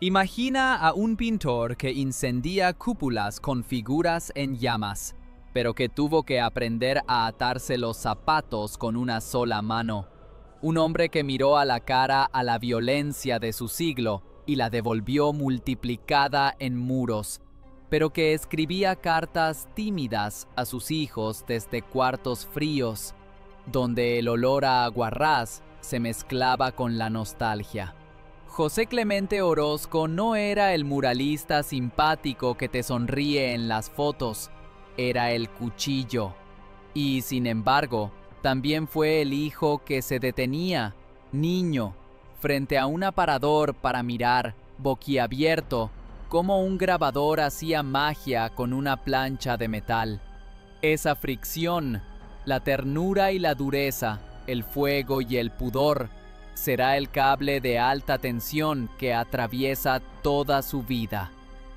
Imagina a un pintor que incendía cúpulas con figuras en llamas, pero que tuvo que aprender a atarse los zapatos con una sola mano. Un hombre que miró a la cara a la violencia de su siglo y la devolvió multiplicada en muros, pero que escribía cartas tímidas a sus hijos desde cuartos fríos, donde el olor a aguarrás se mezclaba con la nostalgia. José Clemente Orozco no era el muralista simpático que te sonríe en las fotos, era el cuchillo. Y sin embargo, también fue el hijo que se detenía, niño, frente a un aparador para mirar, boquiabierto, cómo un grabador hacía magia con una plancha de metal. Esa fricción, la ternura y la dureza, el fuego y el pudor, será el cable de alta tensión que atraviesa toda su vida.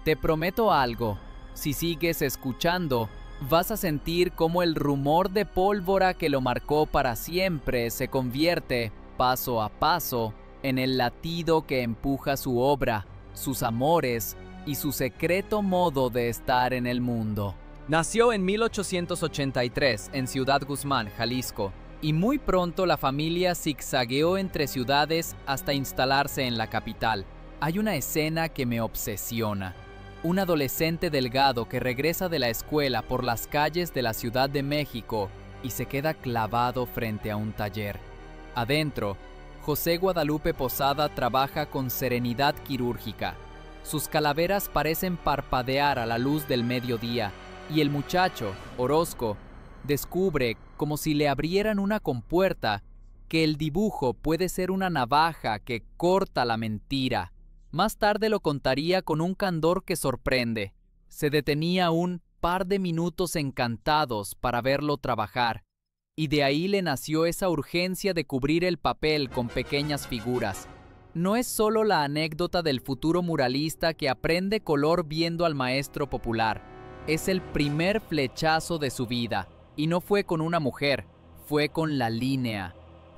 Te prometo algo, si sigues escuchando, vas a sentir cómo el rumor de pólvora que lo marcó para siempre se convierte, paso a paso, en el latido que empuja su obra, sus amores y su secreto modo de estar en el mundo. Nació en 1883 en Ciudad Guzmán, Jalisco, y muy pronto la familia zigzagueó entre ciudades hasta instalarse en la capital. Hay una escena que me obsesiona. Un adolescente delgado que regresa de la escuela por las calles de la Ciudad de México y se queda clavado frente a un taller. Adentro, José Guadalupe Posada trabaja con serenidad quirúrgica. Sus calaveras parecen parpadear a la luz del mediodía, y el muchacho, Orozco, descubre, como si le abrieran una compuerta, que el dibujo puede ser una navaja que corta la mentira. Más tarde lo contaría con un candor que sorprende. Se detenía un par de minutos encantados para verlo trabajar, y de ahí le nació esa urgencia de cubrir el papel con pequeñas figuras. No es solo la anécdota del futuro muralista que aprende color viendo al maestro popular. Es el primer flechazo de su vida. Y no fue con una mujer, fue con la línea.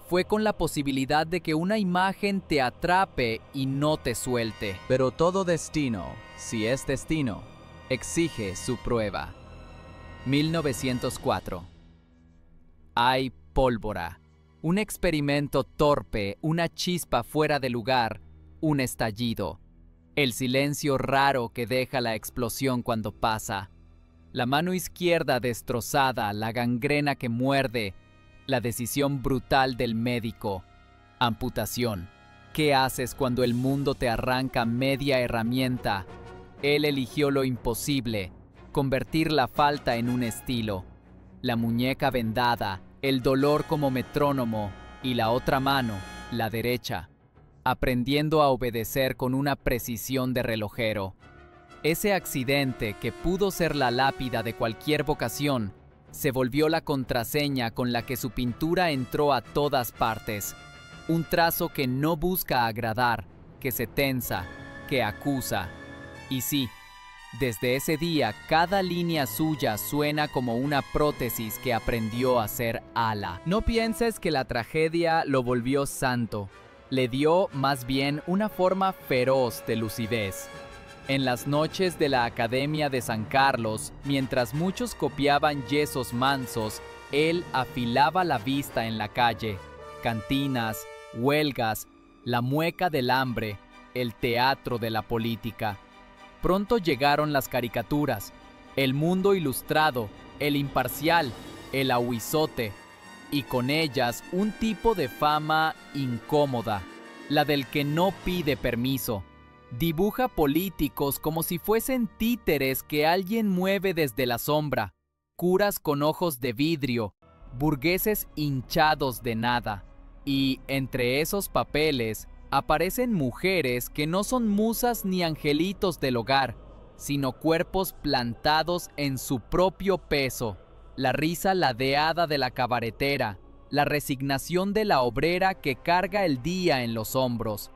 Fue con la posibilidad de que una imagen te atrape y no te suelte. Pero todo destino, si es destino, exige su prueba. 1904. Hay pólvora. Un experimento torpe, una chispa fuera de lugar, un estallido. El silencio raro que deja la explosión cuando pasa. La mano izquierda destrozada, la gangrena que muerde, la decisión brutal del médico. Amputación. ¿Qué haces cuando el mundo te arranca media herramienta? Él eligió lo imposible, convertir la falta en un estilo. La muñeca vendada, el dolor como metrónomo, y la otra mano, la derecha, aprendiendo a obedecer con una precisión de relojero. Ese accidente, que pudo ser la lápida de cualquier vocación, se volvió la contraseña con la que su pintura entró a todas partes. Un trazo que no busca agradar, que se tensa, que acusa. Y sí, desde ese día cada línea suya suena como una prótesis que aprendió a ser ala. No pienses que la tragedia lo volvió santo. Le dio más bien una forma feroz de lucidez. En las noches de la Academia de San Carlos, mientras muchos copiaban yesos mansos, él afilaba la vista en la calle. Cantinas, huelgas, la mueca del hambre, el teatro de la política. Pronto llegaron las caricaturas, el Mundo Ilustrado, el Imparcial, el Ahuizote, y con ellas un tipo de fama incómoda, la del que no pide permiso. Dibuja políticos como si fuesen títeres que alguien mueve desde la sombra, curas con ojos de vidrio, burgueses hinchados de nada. Y entre esos papeles aparecen mujeres que no son musas ni angelitos del hogar, sino cuerpos plantados en su propio peso, la risa ladeada de la cabaretera, la resignación de la obrera que carga el día en los hombros.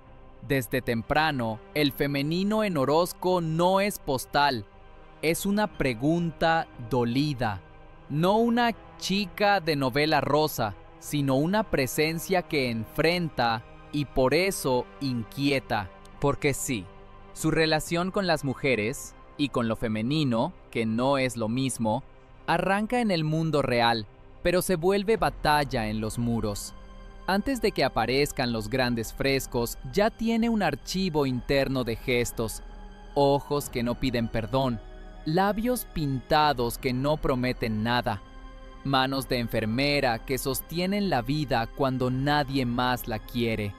Desde temprano, el femenino en Orozco no es postal, es una pregunta dolida. No una chica de novela rosa, sino una presencia que enfrenta y por eso inquieta. Porque sí, Su relación con las mujeres y con lo femenino, que no es lo mismo, arranca en el mundo real, pero se vuelve batalla en los muros. Antes de que aparezcan los grandes frescos, ya tiene un archivo interno de gestos, ojos que no piden perdón, labios pintados que no prometen nada, manos de enfermera que sostienen la vida cuando nadie más la quiere.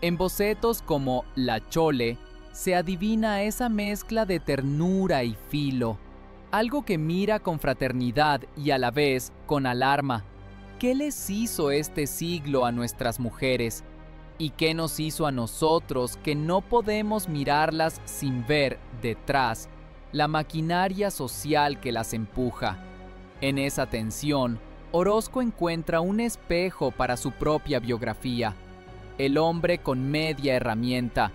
En bocetos como La Chole, se adivina esa mezcla de ternura y filo, algo que mira con fraternidad y a la vez con alarma. ¿Qué les hizo este siglo a nuestras mujeres? ¿Y qué nos hizo a nosotros que no podemos mirarlas sin ver detrás la maquinaria social que las empuja? En esa tensión, Orozco encuentra un espejo para su propia biografía. El hombre con media herramienta,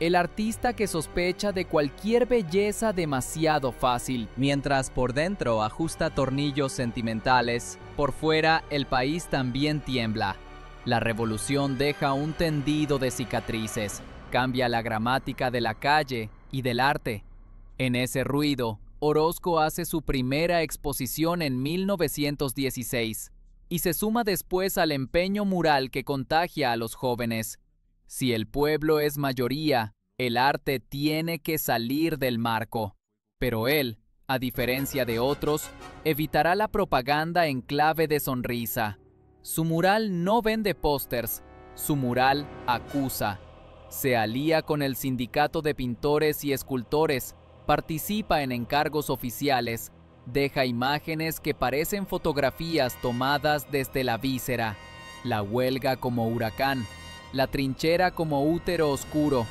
el artista que sospecha de cualquier belleza demasiado fácil, mientras por dentro ajusta tornillos sentimentales, por fuera el país también tiembla. La revolución deja un tendido de cicatrices, cambia la gramática de la calle y del arte. En ese ruido, Orozco hace su primera exposición en 1916 y se suma después al empeño mural que contagia a los jóvenes. Si el pueblo es mayoría, el arte tiene que salir del marco. Pero él, a diferencia de otros, evitará la propaganda en clave de sonrisa. Su mural no vende pósters, su mural acusa. Se alía con el sindicato de pintores y escultores, participa en encargos oficiales, deja imágenes que parecen fotografías tomadas desde la víscera, la huelga como huracán, la trinchera como útero oscuro,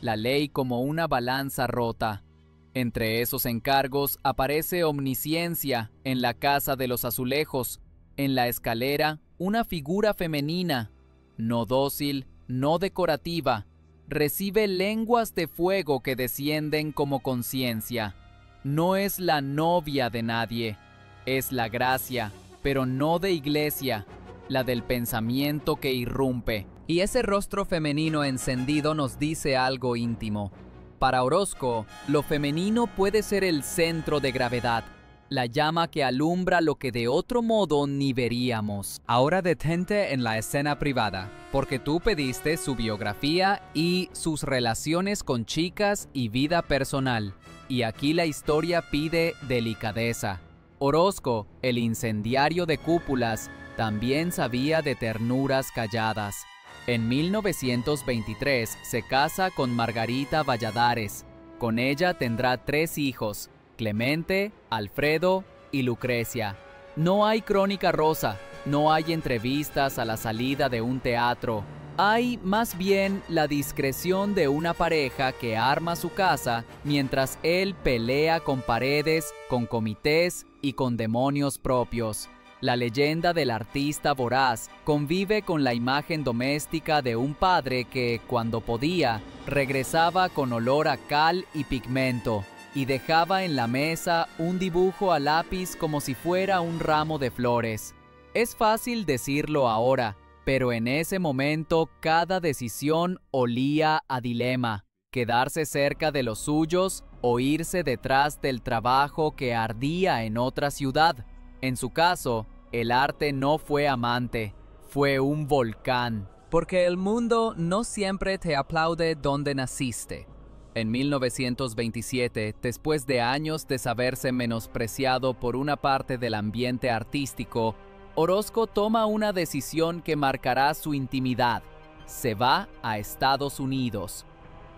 la ley como una balanza rota. Entre esos encargos aparece Omnisciencia en la Casa de los Azulejos, en la escalera una figura femenina, no dócil, no decorativa, recibe lenguas de fuego que descienden como conciencia. No es la novia de nadie, es la gracia, pero no de iglesia, la del pensamiento que irrumpe. Y ese rostro femenino encendido nos dice algo íntimo. Para Orozco, lo femenino puede ser el centro de gravedad, la llama que alumbra lo que de otro modo ni veríamos. Ahora detente en la escena privada, porque tú pediste su biografía y sus relaciones con chicas y vida personal. Y aquí la historia pide delicadeza. Orozco, el incendiario de cúpulas, también sabía de ternuras calladas. En 1923 se casa con Margarita Valladares. Con ella tendrá 3 hijos, Clemente, Alfredo y Lucrecia. No hay crónica rosa, no hay entrevistas a la salida de un teatro. Hay más bien la discreción de una pareja que arma su casa mientras él pelea con paredes, con comités y con demonios propios. La leyenda del artista voraz convive con la imagen doméstica de un padre que, cuando podía, regresaba con olor a cal y pigmento y dejaba en la mesa un dibujo a lápiz como si fuera un ramo de flores. Es fácil decirlo ahora, pero en ese momento cada decisión olía a dilema: quedarse cerca de los suyos o irse detrás del trabajo que ardía en otra ciudad. En su caso, el arte no fue amante, fue un volcán, porque el mundo no siempre te aplaude donde naciste. En 1927, después de años de saberse menospreciado por una parte del ambiente artístico, Orozco toma una decisión que marcará su intimidad. Se va a Estados Unidos.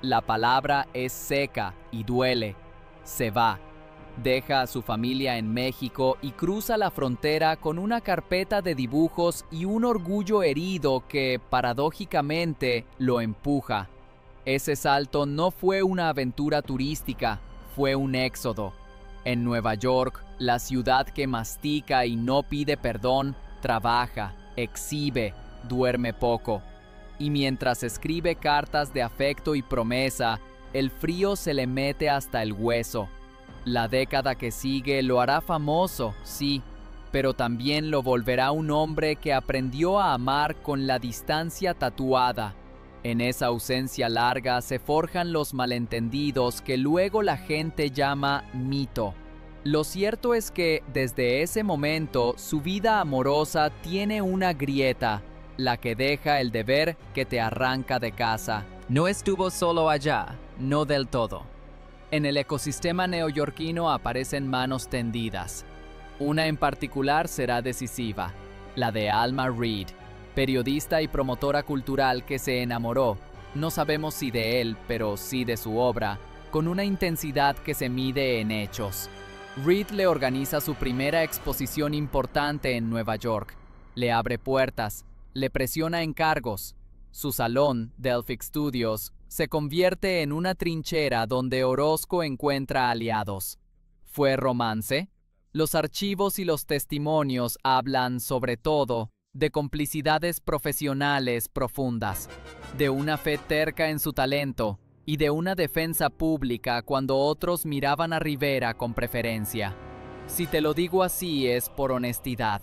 La palabra es seca y duele. Se va. Deja a su familia en México y cruza la frontera con una carpeta de dibujos y un orgullo herido que, paradójicamente, lo empuja. Ese salto no fue una aventura turística, fue un éxodo. En Nueva York, la ciudad que mastica y no pide perdón, trabaja, exhibe, duerme poco. Y mientras escribe cartas de afecto y promesa, el frío se le mete hasta el hueso. La década que sigue lo hará famoso, sí, pero también lo volverá un hombre que aprendió a amar con la distancia tatuada. En esa ausencia larga se forjan los malentendidos que luego la gente llama mito. Lo cierto es que desde ese momento su vida amorosa tiene una grieta, la que deja el deber que te arranca de casa. No estuvo solo allá, no del todo. En el ecosistema neoyorquino aparecen manos tendidas. Una en particular será decisiva, la de Alma Reed, periodista y promotora cultural que se enamoró, no sabemos si de él, pero sí de su obra, con una intensidad que se mide en hechos. Reed le organiza su primera exposición importante en Nueva York, le abre puertas, le presiona encargos. Su salón, Delphic Studios, se convierte en una trinchera donde Orozco encuentra aliados. ¿Fue romance? Los archivos y los testimonios hablan, sobre todo, de complicidades profesionales profundas, de una fe terca en su talento y de una defensa pública cuando otros miraban a Rivera con preferencia. Si te lo digo así es por honestidad.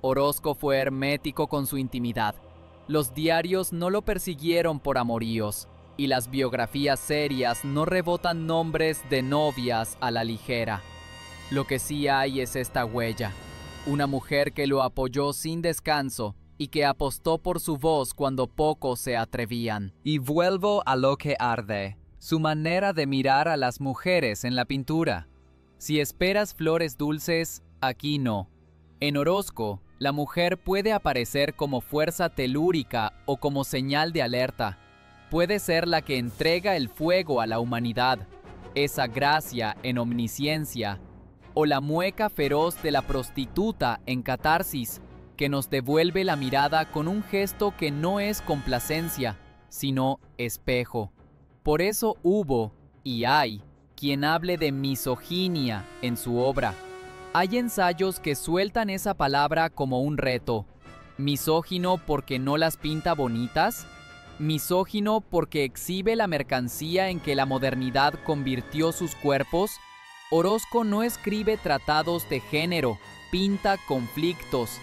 Orozco fue hermético con su intimidad. Los diarios no lo persiguieron por amoríos, y las biografías serias no rebotan nombres de novias a la ligera. Lo que sí hay es esta huella. Una mujer que lo apoyó sin descanso y que apostó por su voz cuando pocos se atrevían. Y vuelvo a lo que arde, su manera de mirar a las mujeres en la pintura. Si esperas flores dulces, aquí no. En Orozco, la mujer puede aparecer como fuerza telúrica o como señal de alerta. Puede ser la que entrega el fuego a la humanidad, esa gracia en omnisciencia, o la mueca feroz de la prostituta en Catarsis, que nos devuelve la mirada con un gesto que no es complacencia, sino espejo. Por eso hubo, y hay, quien hable de misoginia en su obra. Hay ensayos que sueltan esa palabra como un reto. ¿Misógino porque no las pinta bonitas? ¿Misógino porque exhibe la mercancía en que la modernidad convirtió sus cuerpos? Orozco no escribe tratados de género, pinta conflictos.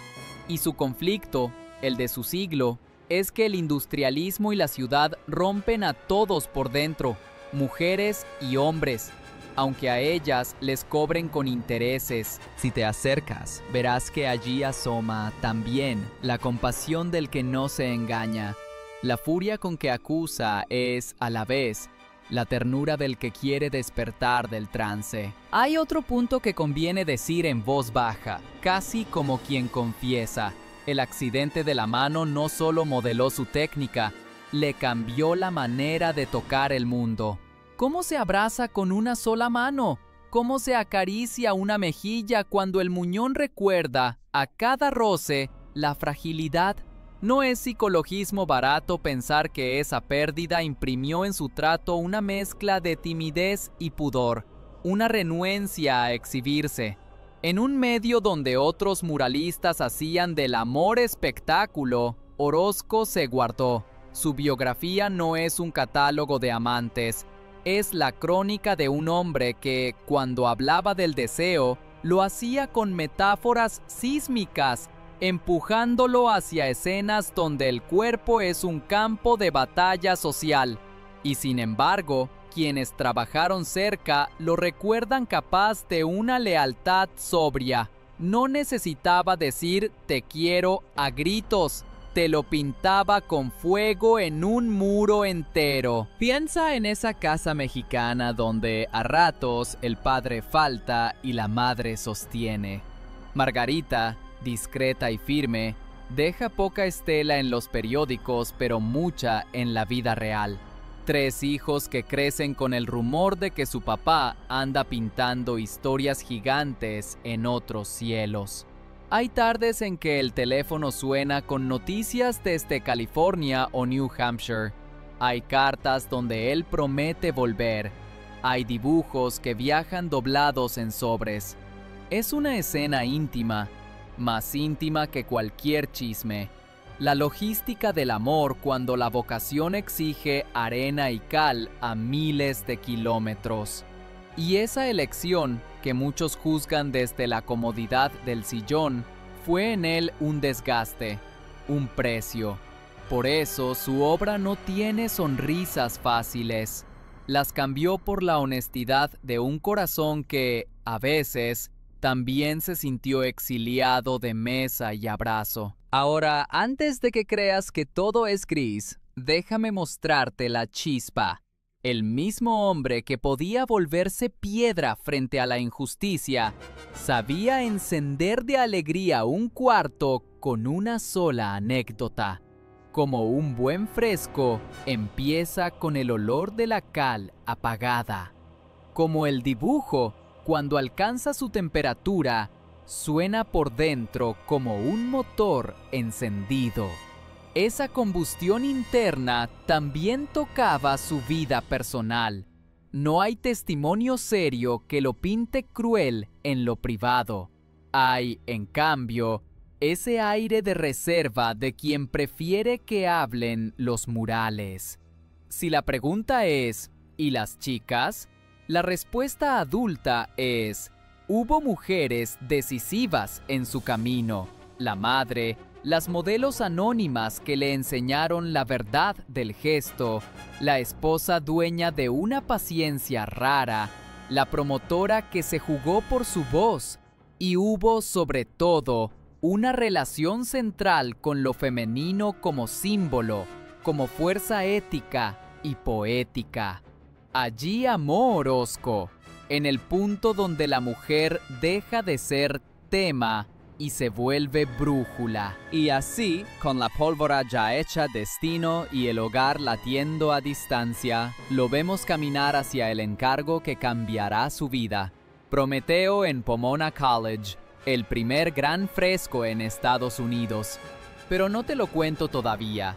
Y su conflicto, el de su siglo, es que el industrialismo y la ciudad rompen a todos por dentro, mujeres y hombres, aunque a ellas les cobren con intereses. Si te acercas, verás que allí asoma también la compasión del que no se engaña. La furia con que acusa es, a la vez, la ternura del que quiere despertar del trance. Hay otro punto que conviene decir en voz baja, casi como quien confiesa. El accidente de la mano no solo modeló su técnica, le cambió la manera de tocar el mundo. ¿Cómo se abraza con una sola mano? ¿Cómo se acaricia una mejilla cuando el muñón recuerda, a cada roce, la fragilidad? No es psicologismo barato pensar que esa pérdida imprimió en su trato una mezcla de timidez y pudor, una renuencia a exhibirse. En un medio donde otros muralistas hacían del amor espectáculo, Orozco se guardó. Su biografía no es un catálogo de amantes, es la crónica de un hombre que, cuando hablaba del deseo, lo hacía con metáforas sísmicas, empujándolo hacia escenas donde el cuerpo es un campo de batalla social. Y sin embargo, quienes trabajaron cerca lo recuerdan capaz de una lealtad sobria. No necesitaba decir "te quiero" a gritos, te lo pintaba con fuego en un muro entero. Piensa en esa casa mexicana donde a ratos el padre falta y la madre sostiene. Margarita, discreta y firme, deja poca estela en los periódicos, pero mucha en la vida real. 3 hijos que crecen con el rumor de que su papá anda pintando historias gigantes en otros cielos. Hay tardes en que el teléfono suena con noticias desde California o New Hampshire. Hay cartas donde él promete volver. Hay dibujos que viajan doblados en sobres. Es una escena íntima, más íntima que cualquier chisme. La logística del amor cuando la vocación exige arena y cal a miles de kilómetros. Y esa elección, que muchos juzgan desde la comodidad del sillón, fue en él un desgaste, un precio. Por eso su obra no tiene sonrisas fáciles. Las cambió por la honestidad de un corazón que, a veces, también se sintió exiliado de mesa y abrazo. Ahora, antes de que creas que todo es gris, déjame mostrarte la chispa. El mismo hombre que podía volverse piedra frente a la injusticia, sabía encender de alegría un cuarto con una sola anécdota. Como un buen fresco, empieza con el olor de la cal apagada. Como el dibujo, cuando alcanza su temperatura, suena por dentro como un motor encendido. Esa combustión interna también tocaba su vida personal. No hay testimonio serio que lo pinte cruel en lo privado. Hay, en cambio, ese aire de reserva de quien prefiere que hablen los murales. Si la pregunta es, ¿y las chicas? La respuesta adulta es, hubo mujeres decisivas en su camino. La madre, las modelos anónimas que le enseñaron la verdad del gesto, la esposa dueña de una paciencia rara, la promotora que se jugó por su voz, y hubo, sobre todo, una relación central con lo femenino como símbolo, como fuerza ética y poética. Allí amó Orozco, en el punto donde la mujer deja de ser tema y se vuelve brújula. Y así, con la pólvora ya hecha destino y el hogar latiendo a distancia, lo vemos caminar hacia el encargo que cambiará su vida. Prometeo en Pomona College, el primer gran fresco en Estados Unidos. Pero no te lo cuento todavía.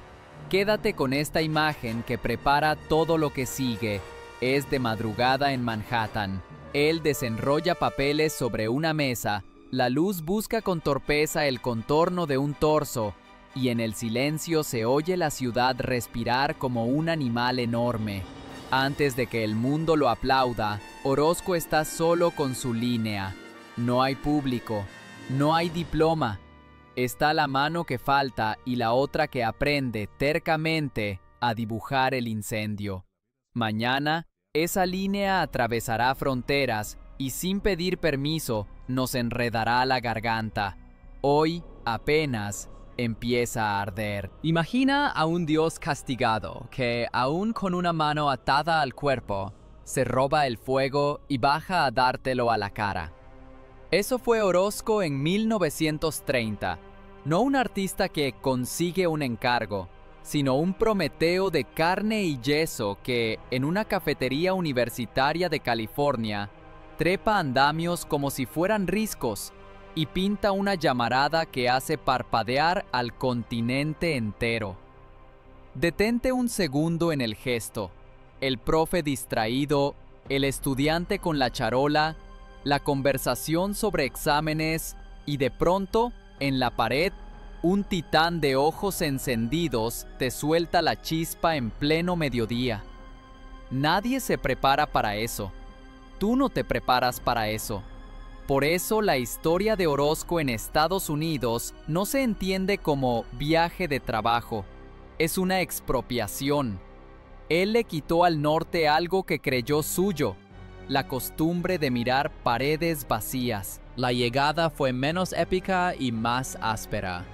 Quédate con esta imagen que prepara todo lo que sigue. Es de madrugada en Manhattan. Él desenrolla papeles sobre una mesa. La luz busca con torpeza el contorno de un torso, y en el silencio se oye la ciudad respirar como un animal enorme. Antes de que el mundo lo aplauda, Orozco está solo con su línea. No hay público, no hay diploma. Está la mano que falta y la otra que aprende tercamente a dibujar el incendio. Mañana, esa línea atravesará fronteras y sin pedir permiso nos enredará la garganta. Hoy, apenas, empieza a arder. Imagina a un dios castigado que, aún con una mano atada al cuerpo, se roba el fuego y baja a dártelo a la cara. Eso fue Orozco en 1930, no un artista que consigue un encargo, sino un Prometeo de carne y yeso que, en una cafetería universitaria de California, trepa andamios como si fueran riscos y pinta una llamarada que hace parpadear al continente entero. Detente un segundo en el gesto, el profe distraído, el estudiante con la charola, la conversación sobre exámenes y de pronto, en la pared, un titán de ojos encendidos te suelta la chispa en pleno mediodía. Nadie se prepara para eso. Tú no te preparas para eso. Por eso la historia de Orozco en Estados Unidos no se entiende como viaje de trabajo. Es una expropiación. Él le quitó al norte algo que creyó suyo, la costumbre de mirar paredes vacías. La llegada fue menos épica y más áspera.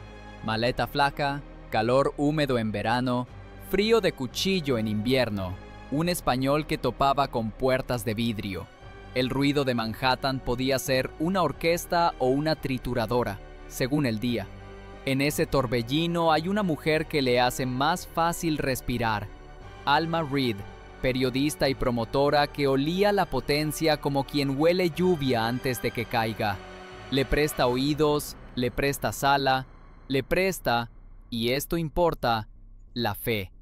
Maleta flaca, calor húmedo en verano, frío de cuchillo en invierno, un español que topaba con puertas de vidrio. El ruido de Manhattan podía ser una orquesta o una trituradora, según el día. En ese torbellino hay una mujer que le hace más fácil respirar. Alma Reed, periodista y promotora que olía la potencia como quien huele lluvia antes de que caiga. Le presta oídos, le presta sala, le presta, y esto importa, la fe.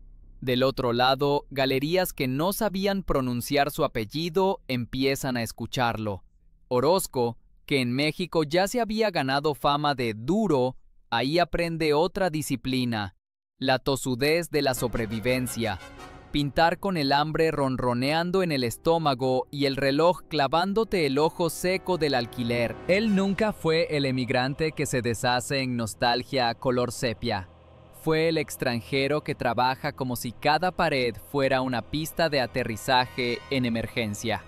Del otro lado, galerías que no sabían pronunciar su apellido empiezan a escucharlo. Orozco, que en México ya se había ganado fama de duro, ahí aprende otra disciplina, la tosudez de la sobrevivencia. Pintar con el hambre ronroneando en el estómago y el reloj clavándote el ojo seco del alquiler. Él nunca fue el emigrante que se deshace en nostalgia color sepia. Fue el extranjero que trabaja como si cada pared fuera una pista de aterrizaje en emergencia.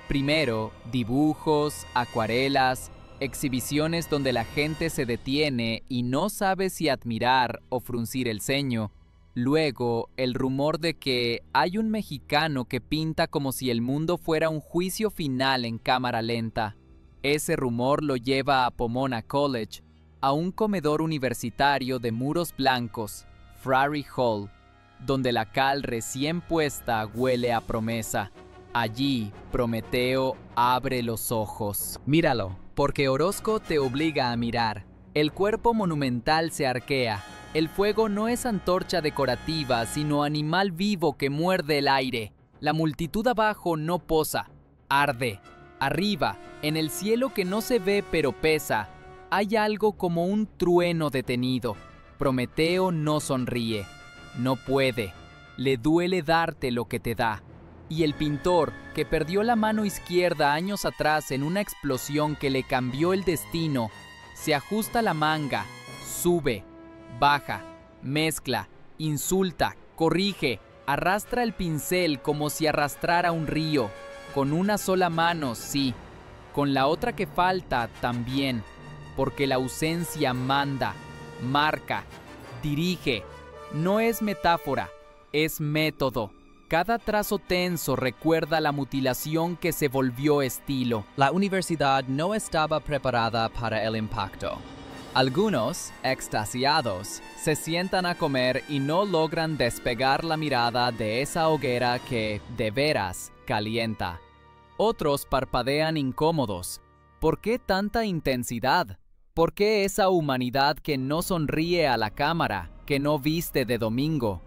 Primero, dibujos, acuarelas, exhibiciones donde la gente se detiene y no sabe si admirar o fruncir el ceño. Luego, el rumor de que hay un mexicano que pinta como si el mundo fuera un juicio final en cámara lenta. Ese rumor lo lleva a Pomona College, a un comedor universitario de muros blancos, Frary Hall, donde la cal recién puesta huele a promesa. Allí, Prometeo abre los ojos. Míralo, porque Orozco te obliga a mirar. El cuerpo monumental se arquea. El fuego no es antorcha decorativa, sino animal vivo que muerde el aire. La multitud abajo no posa, arde. Arriba, en el cielo que no se ve pero pesa, hay algo como un trueno detenido. Prometeo no sonríe. No puede. Le duele darte lo que te da. Y el pintor, que perdió la mano izquierda años atrás en una explosión que le cambió el destino, se ajusta la manga, sube, baja, mezcla, insulta, corrige, arrastra el pincel como si arrastrara un río, con una sola mano, sí, con la otra que falta también, porque la ausencia manda, marca, dirige. No es metáfora, es método. Cada trazo tenso recuerda la mutilación que se volvió estilo. La universidad no estaba preparada para el impacto. Algunos, extasiados, se sientan a comer y no logran despegar la mirada de esa hoguera que, de veras, calienta. Otros parpadean incómodos. ¿Por qué tanta intensidad? ¿Por qué esa humanidad que no sonríe a la cámara, que no viste de domingo?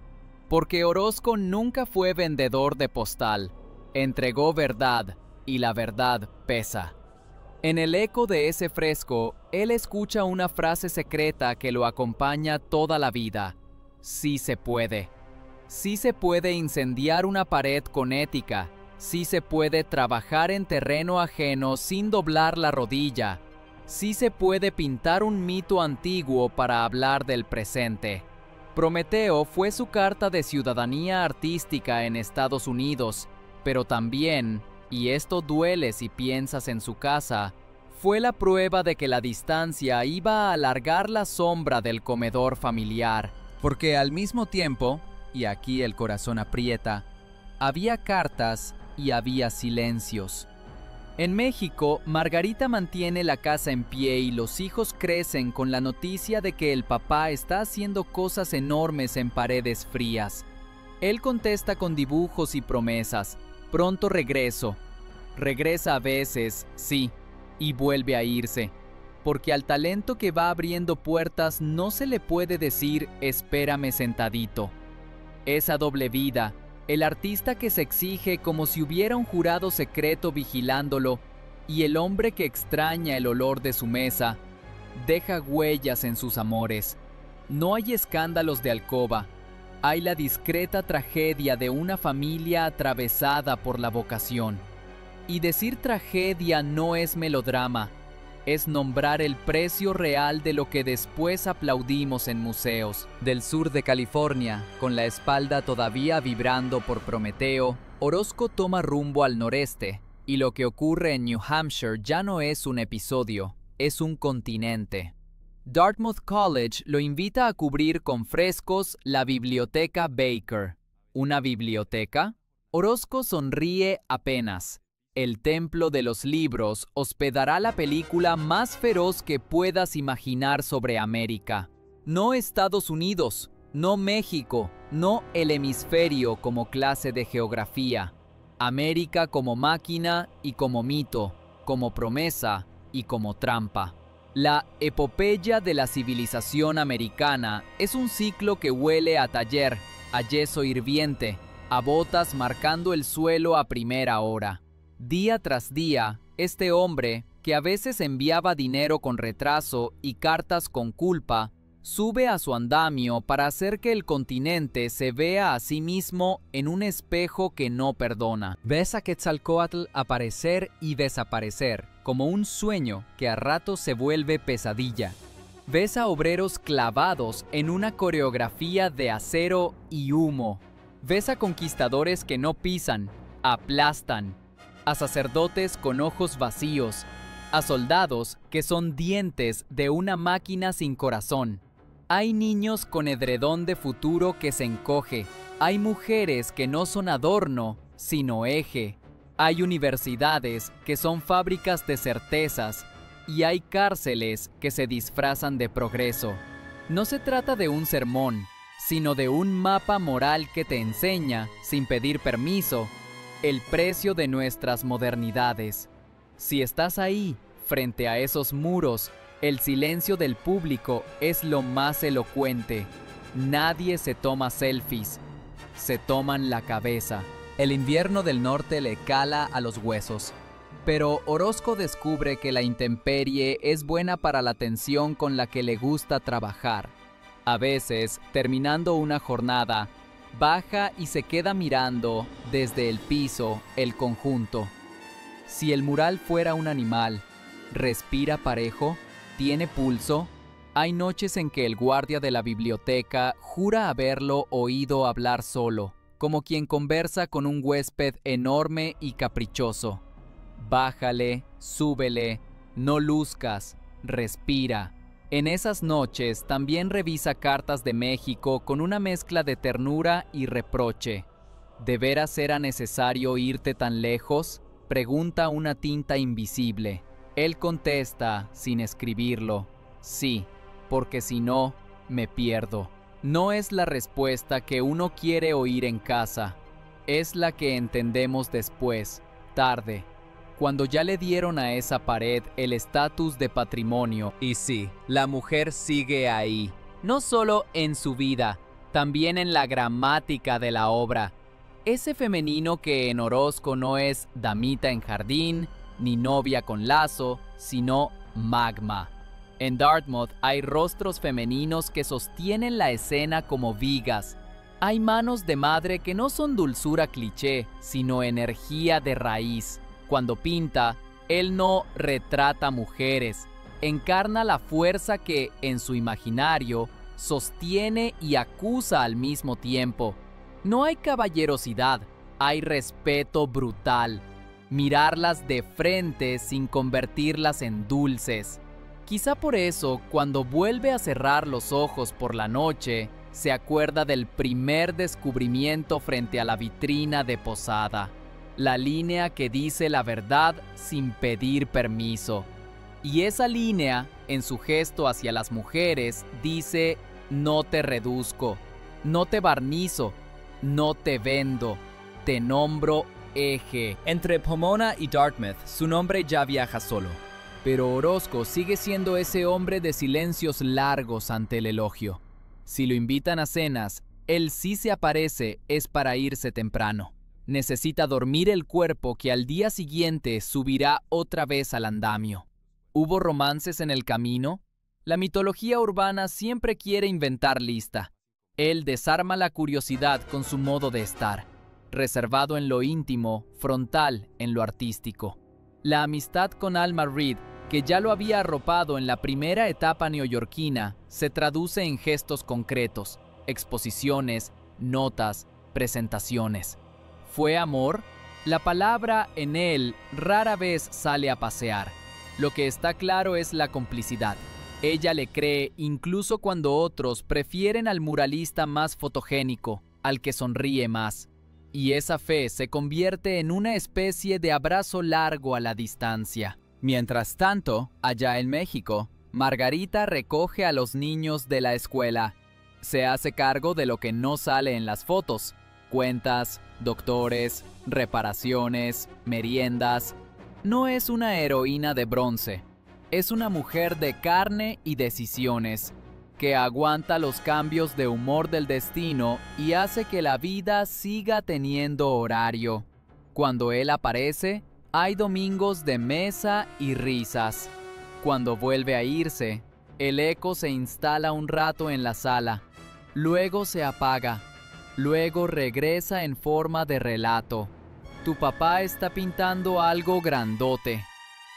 Porque Orozco nunca fue vendedor de postal. Entregó verdad, y la verdad pesa. En el eco de ese fresco, él escucha una frase secreta que lo acompaña toda la vida. Sí se puede. Sí se puede incendiar una pared con ética. Sí se puede trabajar en terreno ajeno sin doblar la rodilla. Sí se puede pintar un mito antiguo para hablar del presente. Prometeo fue su carta de ciudadanía artística en Estados Unidos, pero también, y esto duele si piensas en su casa, fue la prueba de que la distancia iba a alargar la sombra del comedor familiar. Porque al mismo tiempo, y aquí el corazón aprieta, había cartas y había silencios. En México, Margarita mantiene la casa en pie y los hijos crecen con la noticia de que el papá está haciendo cosas enormes en paredes frías. Él contesta con dibujos y promesas. Pronto regreso. Regresa a veces, sí, y vuelve a irse. Porque al talento que va abriendo puertas no se le puede decir espérame sentadito. Esa doble vida, el artista que se exige como si hubiera un jurado secreto vigilándolo y el hombre que extraña el olor de su mesa, deja huellas en sus amores. No hay escándalos de alcoba, hay la discreta tragedia de una familia atravesada por la vocación. Y decir tragedia no es melodrama, es nombrar el precio real de lo que después aplaudimos en museos. Del sur de California, con la espalda todavía vibrando por Prometeo, Orozco toma rumbo al noreste, y lo que ocurre en New Hampshire ya no es un episodio, es un continente. Dartmouth College lo invita a cubrir con frescos la Biblioteca Baker. ¿Una biblioteca? Orozco sonríe apenas. El templo de los libros hospedará la película más feroz que puedas imaginar sobre América. No Estados Unidos, no México, no el hemisferio como clase de geografía. América como máquina y como mito, como promesa y como trampa. La epopeya de la civilización americana es un ciclo que huele a taller, a yeso hirviente, a botas marcando el suelo a primera hora. Día tras día, este hombre, que a veces enviaba dinero con retraso y cartas con culpa, sube a su andamio para hacer que el continente se vea a sí mismo en un espejo que no perdona. Ves a Quetzalcóatl aparecer y desaparecer, como un sueño que a ratos se vuelve pesadilla. Ves a obreros clavados en una coreografía de acero y humo. Ves a conquistadores que no pisan, aplastan. A sacerdotes con ojos vacíos. A soldados que son dientes de una máquina sin corazón. Hay niños con edredón de futuro que se encoge. Hay mujeres que no son adorno, sino eje. Hay universidades que son fábricas de certezas. Y hay cárceles que se disfrazan de progreso. No se trata de un sermón, sino de un mapa moral que te enseña, sin pedir permiso, el precio de nuestras modernidades. Si estás ahí, frente a esos muros, el silencio del público es lo más elocuente. Nadie se toma selfies, se toman la cabeza. El invierno del norte le cala a los huesos. Pero Orozco descubre que la intemperie es buena para la tensión con la que le gusta trabajar. A veces, terminando una jornada, baja y se queda mirando desde el piso el conjunto. Si el mural fuera un animal, ¿respira parejo? ¿Tiene pulso? Hay noches en que el guardia de la biblioteca jura haberlo oído hablar solo, como quien conversa con un huésped enorme y caprichoso. Bájale, súbele, no luzcas, respira. En esas noches también revisa cartas de México con una mezcla de ternura y reproche. ¿De veras era necesario irte tan lejos?, pregunta una tinta invisible. Él contesta, sin escribirlo, sí, porque si no, me pierdo. No es la respuesta que uno quiere oír en casa, es la que entendemos después, tarde, cuando ya le dieron a esa pared el estatus de patrimonio. Y sí, la mujer sigue ahí, no solo en su vida, también en la gramática de la obra. Ese femenino que en Orozco no es damita en jardín, ni novia con lazo, sino magma. En Dartmouth hay rostros femeninos que sostienen la escena como vigas. Hay manos de madre que no son dulzura cliché, sino energía de raíz. Cuando pinta, él no retrata mujeres, encarna la fuerza que, en su imaginario, sostiene y acusa al mismo tiempo. No hay caballerosidad, hay respeto brutal. Mirarlas de frente sin convertirlas en dulces. Quizá por eso, cuando vuelve a cerrar los ojos por la noche, se acuerda del primer descubrimiento frente a la vitrina de Posada. La línea que dice la verdad sin pedir permiso. Y esa línea, en su gesto hacia las mujeres, dice: no te reduzco, no te barnizo, no te vendo, te nombro eje. Entre Pomona y Dartmouth, su nombre ya viaja solo. Pero Orozco sigue siendo ese hombre de silencios largos ante el elogio. Si lo invitan a cenas, él sí se aparece, es para irse temprano. Necesita dormir el cuerpo que al día siguiente subirá otra vez al andamio. ¿Hubo romances en el camino? La mitología urbana siempre quiere inventar lista. Él desarma la curiosidad con su modo de estar, reservado en lo íntimo, frontal en lo artístico. La amistad con Alma Reed, que ya lo había arropado en la primera etapa neoyorquina, se traduce en gestos concretos, exposiciones, notas, presentaciones. ¿Fue amor? La palabra en él rara vez sale a pasear. Lo que está claro es la complicidad. Ella le cree incluso cuando otros prefieren al muralista más fotogénico, al que sonríe más. Y esa fe se convierte en una especie de abrazo largo a la distancia. Mientras tanto, allá en México, Margarita recoge a los niños de la escuela. Se hace cargo de lo que no sale en las fotos: cuentas, doctores, reparaciones, meriendas. No es una heroína de bronce. Es una mujer de carne y decisiones, que aguanta los cambios de humor del destino y hace que la vida siga teniendo horario. Cuando él aparece, hay domingos de mesa y risas. Cuando vuelve a irse, el eco se instala un rato en la sala, luego se apaga, luego regresa en forma de relato. Tu papá está pintando algo grandote.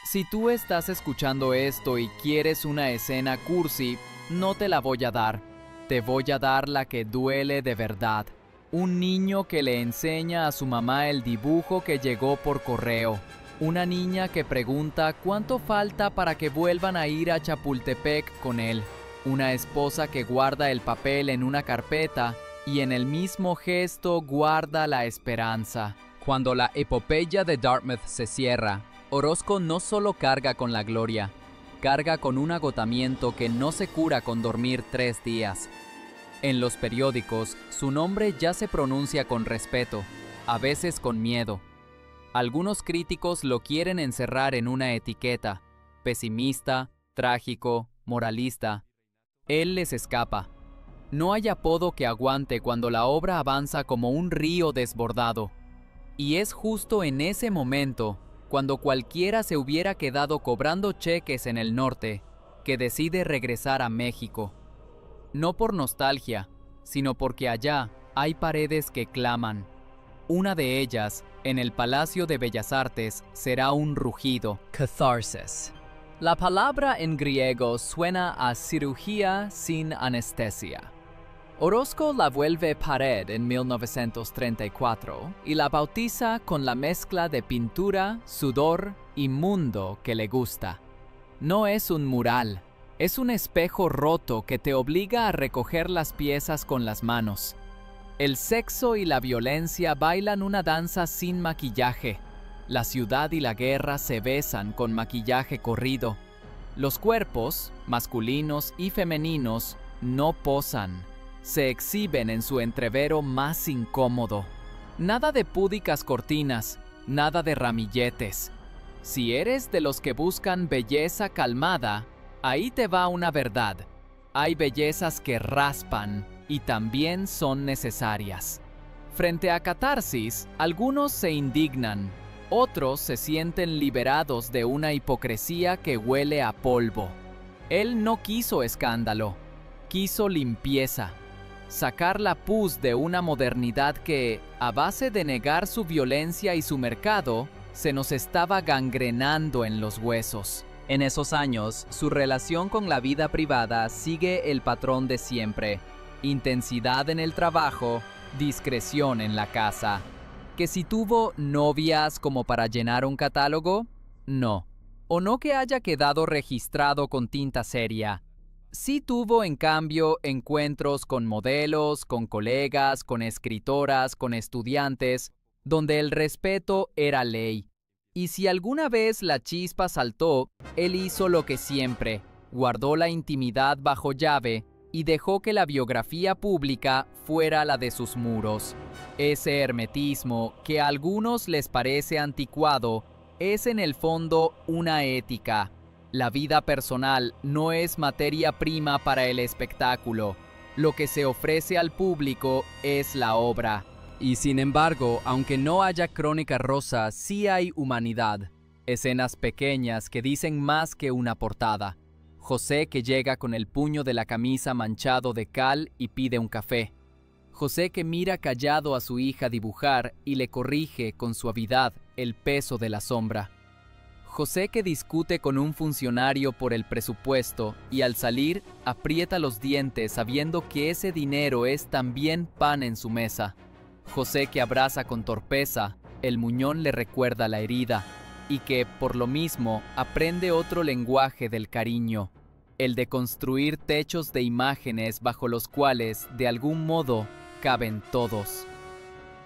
Si tú estás escuchando esto y quieres una escena cursi, no te la voy a dar. Te voy a dar la que duele de verdad. Un niño que le enseña a su mamá el dibujo que llegó por correo. Una niña que pregunta cuánto falta para que vuelvan a ir a Chapultepec con él. Una esposa que guarda el papel en una carpeta y en el mismo gesto guarda la esperanza. Cuando la epopeya de Dartmouth se cierra, Orozco no solo carga con la gloria, carga con un agotamiento que no se cura con dormir 3 días. En los periódicos, su nombre ya se pronuncia con respeto, a veces con miedo. Algunos críticos lo quieren encerrar en una etiqueta: pesimista, trágico, moralista. Él les escapa. No hay apodo que aguante cuando la obra avanza como un río desbordado. Y es justo en ese momento, cuando cualquiera se hubiera quedado cobrando cheques en el norte, que decide regresar a México. No por nostalgia, sino porque allá hay paredes que claman. Una de ellas, en el Palacio de Bellas Artes, será un rugido. Catharsis. La palabra en griego suena a cirugía sin anestesia. Orozco la vuelve pared en 1934 y la bautiza con la mezcla de pintura, sudor y mundo que le gusta. No es un mural, es un espejo roto que te obliga a recoger las piezas con las manos. El sexo y la violencia bailan una danza sin maquillaje. La ciudad y la guerra se besan con maquillaje corrido. Los cuerpos, masculinos y femeninos, no posan. Se exhiben en su entrevero más incómodo. Nada de púdicas cortinas, nada de ramilletes. Si eres de los que buscan belleza calmada, ahí te va una verdad. Hay bellezas que raspan y también son necesarias. Frente a Catarsis, algunos se indignan, otros se sienten liberados de una hipocresía que huele a polvo. Él no quiso escándalo, quiso limpieza. Sacar la pus de una modernidad que, a base de negar su violencia y su mercado, se nos estaba gangrenando en los huesos. En esos años, su relación con la vida privada sigue el patrón de siempre: intensidad en el trabajo, discreción en la casa. ¿Que si tuvo novias como para llenar un catálogo? No. O no que haya quedado registrado con tinta seria. Sí tuvo, en cambio, encuentros con modelos, con colegas, con escritoras, con estudiantes, donde el respeto era ley. Y si alguna vez la chispa saltó, él hizo lo que siempre: guardó la intimidad bajo llave y dejó que la biografía pública fuera la de sus muros. Ese hermetismo, que a algunos les parece anticuado, es en el fondo una ética. La vida personal no es materia prima para el espectáculo. Lo que se ofrece al público es la obra. Y sin embargo, aunque no haya crónica rosa, sí hay humanidad. Escenas pequeñas que dicen más que una portada. José que llega con el puño de la camisa manchado de cal y pide un café. José que mira callado a su hija dibujar y le corrige con suavidad el peso de la sombra. José que discute con un funcionario por el presupuesto y al salir aprieta los dientes sabiendo que ese dinero es también pan en su mesa. José que abraza con torpeza, el muñón le recuerda la herida, y que, por lo mismo, aprende otro lenguaje del cariño, el de construir techos de imágenes bajo los cuales, de algún modo, caben todos.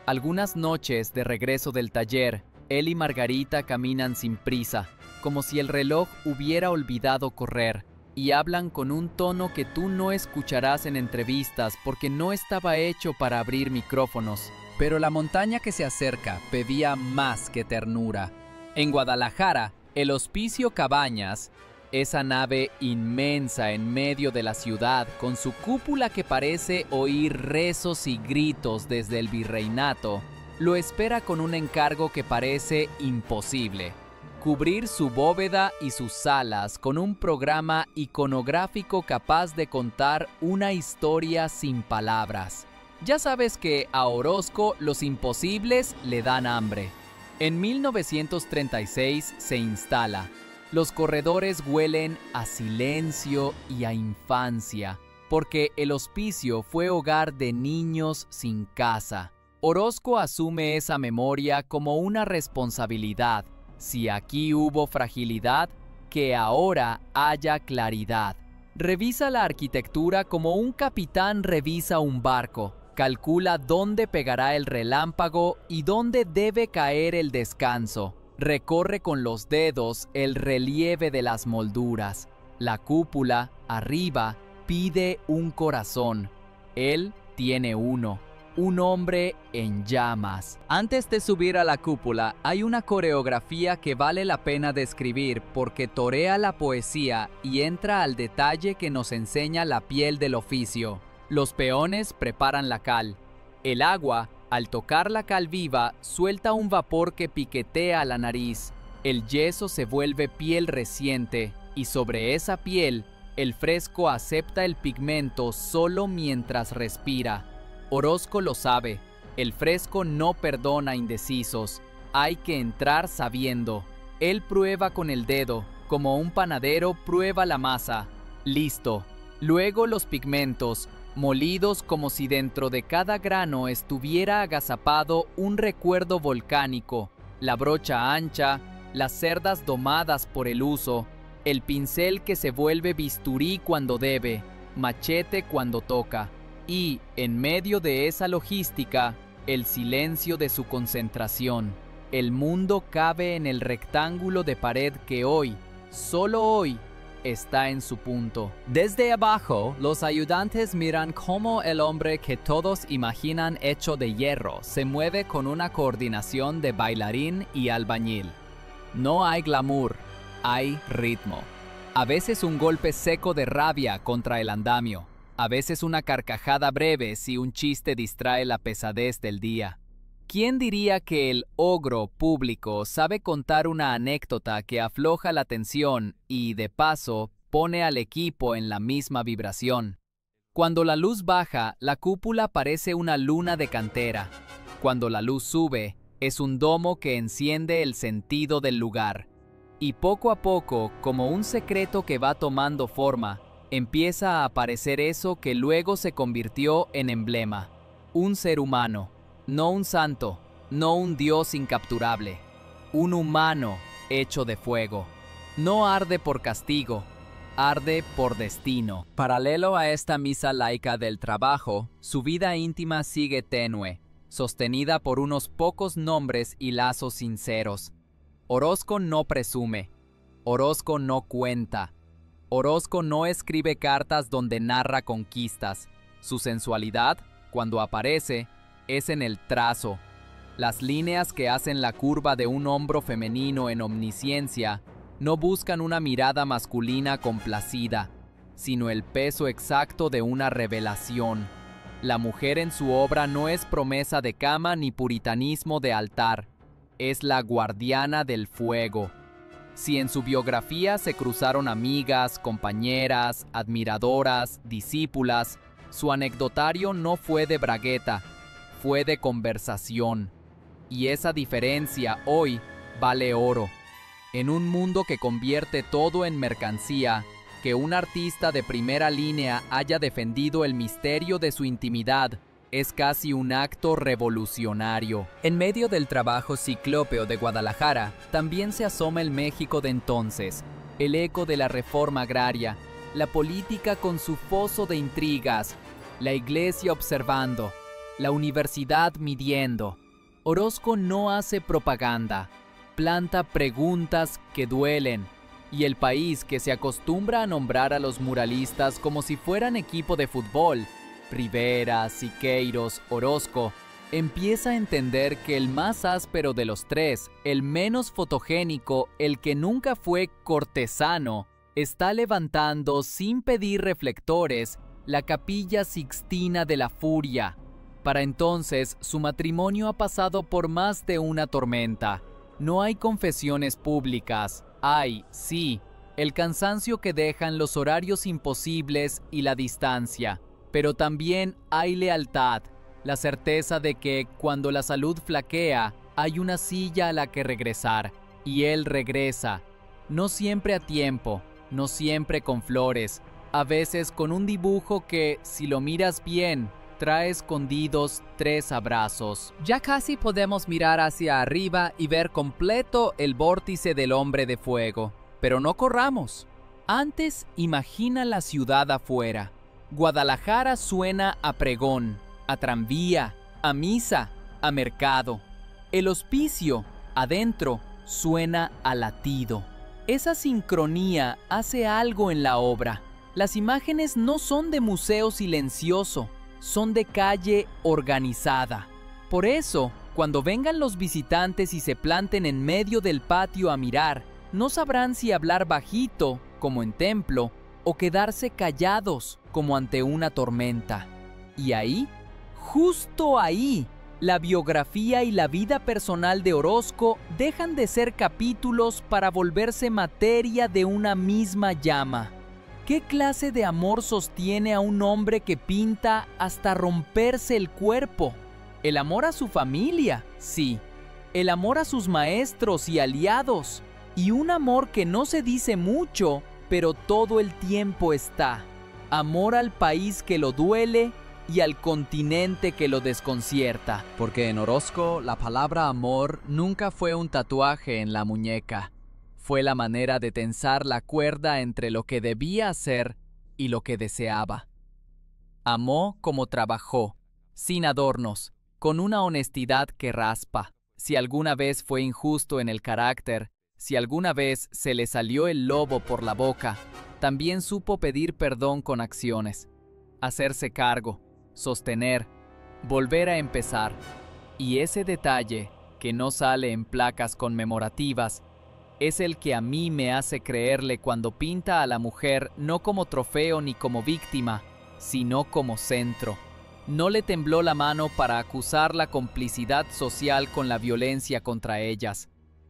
Algunas noches de regreso del taller, él y Margarita caminan sin prisa, como si el reloj hubiera olvidado correr, y hablan con un tono que tú no escucharás en entrevistas porque no estaba hecho para abrir micrófonos. Pero la montaña que se acerca pedía más que ternura. En Guadalajara, el Hospicio Cabañas, esa nave inmensa en medio de la ciudad, con su cúpula que parece oír rezos y gritos desde el virreinato, lo espera con un encargo que parece imposible: cubrir su bóveda y sus salas con un programa iconográfico capaz de contar una historia sin palabras. Ya sabes que a Orozco los imposibles le dan hambre. En 1936 se instala. Los corredores huelen a silencio y a infancia, porque el hospicio fue hogar de niños sin casa. Orozco asume esa memoria como una responsabilidad. Si aquí hubo fragilidad, que ahora haya claridad. Revisa la arquitectura como un capitán revisa un barco. Calcula dónde pegará el relámpago y dónde debe caer el descanso. Recorre con los dedos el relieve de las molduras. La cúpula, arriba, pide un corazón. Él tiene uno. Un hombre en llamas. Antes de subir a la cúpula, hay una coreografía que vale la pena describir porque torea la poesía y entra al detalle que nos enseña la piel del oficio. Los peones preparan la cal. El agua, al tocar la cal viva, suelta un vapor que piquetea la nariz. El yeso se vuelve piel reciente y sobre esa piel, el fresco acepta el pigmento solo mientras respira. Orozco lo sabe, el fresco no perdona indecisos, hay que entrar sabiendo. Él prueba con el dedo, como un panadero prueba la masa. Listo. Luego los pigmentos, molidos como si dentro de cada grano estuviera agazapado un recuerdo volcánico, la brocha ancha, las cerdas domadas por el uso, el pincel que se vuelve bisturí cuando debe, machete cuando toca. Y, en medio de esa logística, el silencio de su concentración. El mundo cabe en el rectángulo de pared que hoy, solo hoy, está en su punto. Desde abajo, los ayudantes miran cómo el hombre que todos imaginan hecho de hierro se mueve con una coordinación de bailarín y albañil. No hay glamour, hay ritmo. A veces un golpe seco de rabia contra el andamio. A veces una carcajada breve si un chiste distrae la pesadez del día. ¿Quién diría que el ogro público sabe contar una anécdota que afloja la tensión y, de paso, pone al equipo en la misma vibración? Cuando la luz baja, la cúpula parece una luna de cantera. Cuando la luz sube, es un domo que enciende el sentido del lugar. Y poco a poco, como un secreto que va tomando forma, empieza a aparecer eso que luego se convirtió en emblema. Un ser humano, no un santo, no un dios incapturable. Un humano hecho de fuego. No arde por castigo, arde por destino. Paralelo a esta misa laica del trabajo, su vida íntima sigue tenue, sostenida por unos pocos nombres y lazos sinceros. Orozco no presume, Orozco no cuenta. Orozco no escribe cartas donde narra conquistas. Su sensualidad, cuando aparece, es en el trazo. Las líneas que hacen la curva de un hombro femenino en omnisciencia no buscan una mirada masculina complacida, sino el peso exacto de una revelación. La mujer en su obra no es promesa de cama ni puritanismo de altar, es la guardiana del fuego. Si en su biografía se cruzaron amigas, compañeras, admiradoras, discípulas, su anecdotario no fue de bragueta, fue de conversación. Y esa diferencia hoy vale oro. En un mundo que convierte todo en mercancía, que un artista de primera línea haya defendido el misterio de su intimidad es casi un acto revolucionario. En medio del trabajo ciclópeo de Guadalajara, también se asoma el México de entonces, el eco de la reforma agraria, la política con su foso de intrigas, la iglesia observando, la universidad midiendo. Orozco no hace propaganda, planta preguntas que duelen, y el país que se acostumbra a nombrar a los muralistas como si fueran equipo de fútbol, Rivera, Siqueiros, Orozco, empieza a entender que el más áspero de los tres, el menos fotogénico, el que nunca fue cortesano, está levantando sin pedir reflectores la Capilla Sixtina de la Furia. Para entonces, su matrimonio ha pasado por más de una tormenta. No hay confesiones públicas, hay, sí, el cansancio que dejan los horarios imposibles y la distancia. Pero también hay lealtad, la certeza de que, cuando la salud flaquea, hay una silla a la que regresar, y él regresa, no siempre a tiempo, no siempre con flores, a veces con un dibujo que, si lo miras bien, trae escondidos 3 abrazos. Ya casi podemos mirar hacia arriba y ver completo el vórtice del hombre de fuego, pero no corramos. Antes, imagina la ciudad afuera. Guadalajara suena a pregón, a tranvía, a misa, a mercado. El hospicio, adentro, suena a latido. Esa sincronía hace algo en la obra. Las imágenes no son de museo silencioso, son de calle organizada. Por eso, cuando vengan los visitantes y se planten en medio del patio a mirar, no sabrán si hablar bajito, como en templo, o quedarse callados, como ante una tormenta. Y ahí, justo ahí, la biografía y la vida personal de Orozco dejan de ser capítulos para volverse materia de una misma llama. ¿Qué clase de amor sostiene a un hombre que pinta hasta romperse el cuerpo? El amor a su familia, sí. El amor a sus maestros y aliados. Y un amor que no se dice mucho, pero todo el tiempo está. Amor al país que lo duele y al continente que lo desconcierta. Porque en Orozco la palabra amor nunca fue un tatuaje en la muñeca. Fue la manera de tensar la cuerda entre lo que debía hacer y lo que deseaba. Amó como trabajó, sin adornos, con una honestidad que raspa. Si alguna vez fue injusto en el carácter, si alguna vez se le salió el lobo por la boca, también supo pedir perdón con acciones, hacerse cargo, sostener, volver a empezar. Y ese detalle, que no sale en placas conmemorativas, es el que a mí me hace creerle cuando pinta a la mujer no como trofeo ni como víctima, sino como centro. No le tembló la mano para acusar la complicidad social con la violencia contra ellas.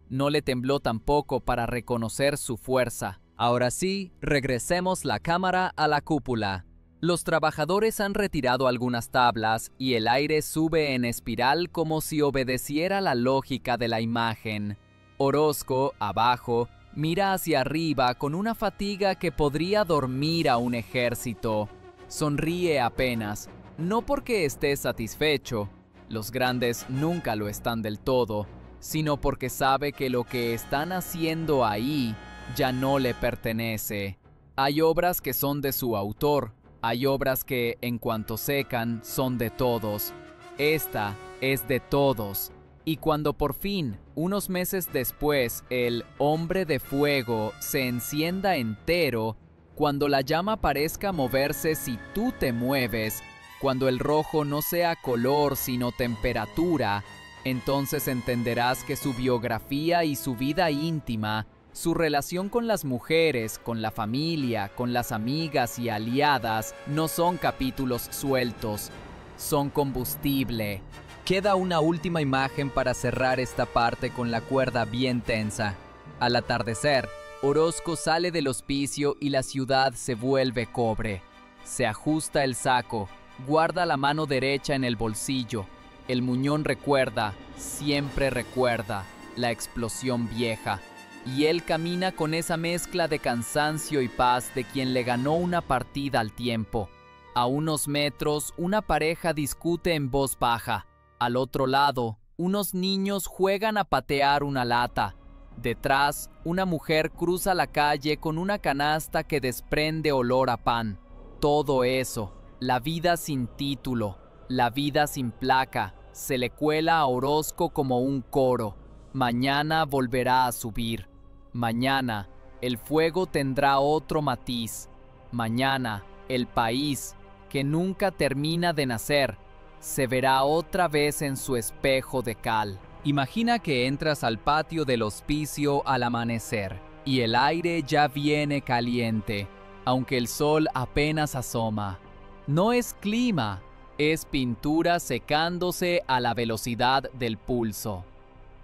No le tembló tampoco para reconocer su fuerza. Ahora sí, regresemos la cámara a la cúpula. Los trabajadores han retirado algunas tablas y el aire sube en espiral como si obedeciera la lógica de la imagen. Orozco, abajo, mira hacia arriba con una fatiga que podría dormir a un ejército. Sonríe apenas, no porque esté satisfecho, los grandes nunca lo están del todo, sino porque sabe que lo que están haciendo ahí ya no le pertenece. Hay obras que son de su autor, hay obras que, en cuanto secan, son de todos. Esta es de todos. Y cuando por fin, unos meses después, el hombre de fuego se encienda entero, cuando la llama parezca moverse si tú te mueves, cuando el rojo no sea color sino temperatura, entonces entenderás que su biografía y su vida íntima, su relación con las mujeres, con la familia, con las amigas y aliadas, no son capítulos sueltos, son combustible. Queda una última imagen para cerrar esta parte con la cuerda bien tensa. Al atardecer, Orozco sale del hospicio y la ciudad se vuelve cobre. Se ajusta el saco, guarda la mano derecha en el bolsillo. El muñón recuerda, siempre recuerda, la explosión vieja. Y él camina con esa mezcla de cansancio y paz de quien le ganó una partida al tiempo. A unos metros, una pareja discute en voz baja. Al otro lado, unos niños juegan a patear una lata. Detrás, una mujer cruza la calle con una canasta que desprende olor a pan. Todo eso, la vida sin título, la vida sin placa, se le cuela a Orozco como un coro. Mañana volverá a subir. Mañana, el fuego tendrá otro matiz. Mañana, el país, que nunca termina de nacer, se verá otra vez en su espejo de cal. Imagina que entras al patio del hospicio al amanecer y el aire ya viene caliente, aunque el sol apenas asoma. No es clima, es pintura secándose a la velocidad del pulso.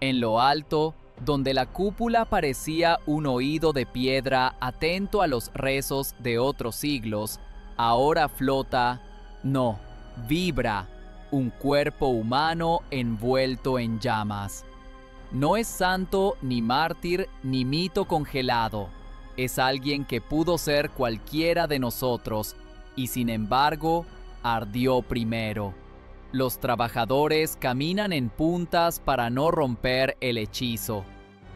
En lo alto, donde la cúpula parecía un oído de piedra atento a los rezos de otros siglos, ahora flota, no, vibra, un cuerpo humano envuelto en llamas. No es santo, ni mártir, ni mito congelado. Es alguien que pudo ser cualquiera de nosotros, y sin embargo, ardió primero. Los trabajadores caminan en puntas para no romper el hechizo.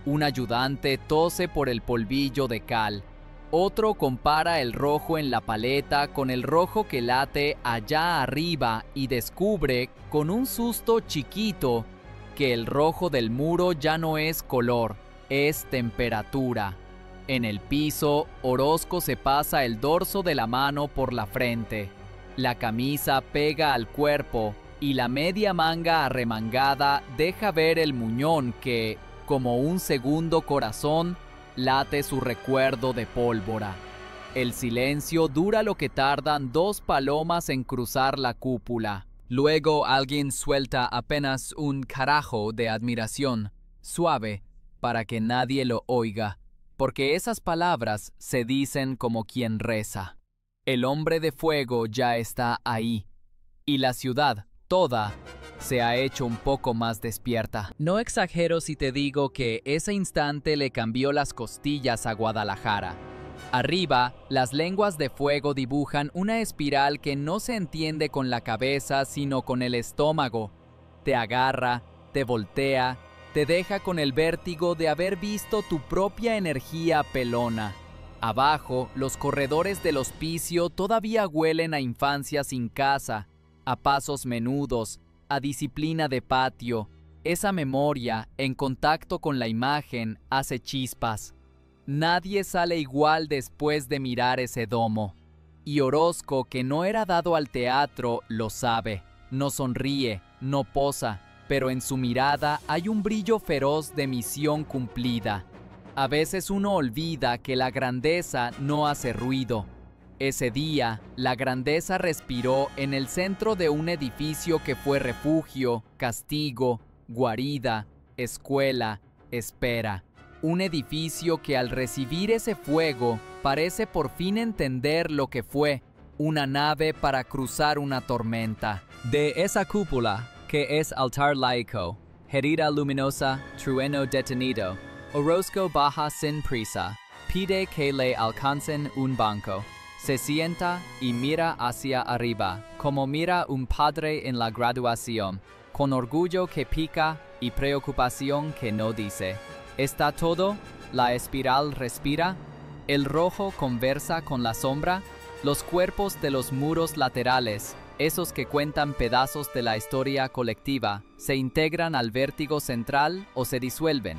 Un ayudante tose por el polvillo de cal. Otro compara el rojo en la paleta con el rojo que late allá arriba y descubre, con un susto chiquito, que el rojo del muro ya no es color, es temperatura. En el piso, Orozco se pasa el dorso de la mano por la frente. La camisa pega al cuerpo y la media manga arremangada deja ver el muñón que, como un segundo corazón, late su recuerdo de pólvora. El silencio dura lo que tardan 2 palomas en cruzar la cúpula. Luego alguien suelta apenas un carajo de admiración, suave, para que nadie lo oiga, porque esas palabras se dicen como quien reza. El hombre de fuego ya está ahí, y la ciudad, toda, se ha hecho un poco más despierta. No exagero si te digo que ese instante le cambió las costillas a Guadalajara. Arriba, las lenguas de fuego dibujan una espiral que no se entiende con la cabeza sino con el estómago. Te agarra, te voltea, te deja con el vértigo de haber visto tu propia energía pelona. Abajo, los corredores del hospicio todavía huelen a infancia sin casa, a pasos menudos, a disciplina de patio. Esa memoria, en contacto con la imagen, hace chispas. Nadie sale igual después de mirar ese domo. Y Orozco, que no era dado al teatro, lo sabe. No sonríe, no posa, pero en su mirada hay un brillo feroz de misión cumplida. A veces uno olvida que la grandeza no hace ruido. Ese día, la grandeza respiró en el centro de un edificio que fue refugio, castigo, guarida, escuela, espera. Un edificio que al recibir ese fuego parece por fin entender lo que fue, una nave para cruzar una tormenta. De esa cúpula, que es altar laico, herida luminosa, trueno detenido, Orozco baja sin prisa, pide que le alcancen un banco. Se sienta y mira hacia arriba, como mira un padre en la graduación, con orgullo que pica y preocupación que no dice. ¿Está todo? ¿La espiral respira? ¿El rojo conversa con la sombra? Los cuerpos de los muros laterales, esos que cuentan pedazos de la historia colectiva, ¿se integran al vértigo central o se disuelven?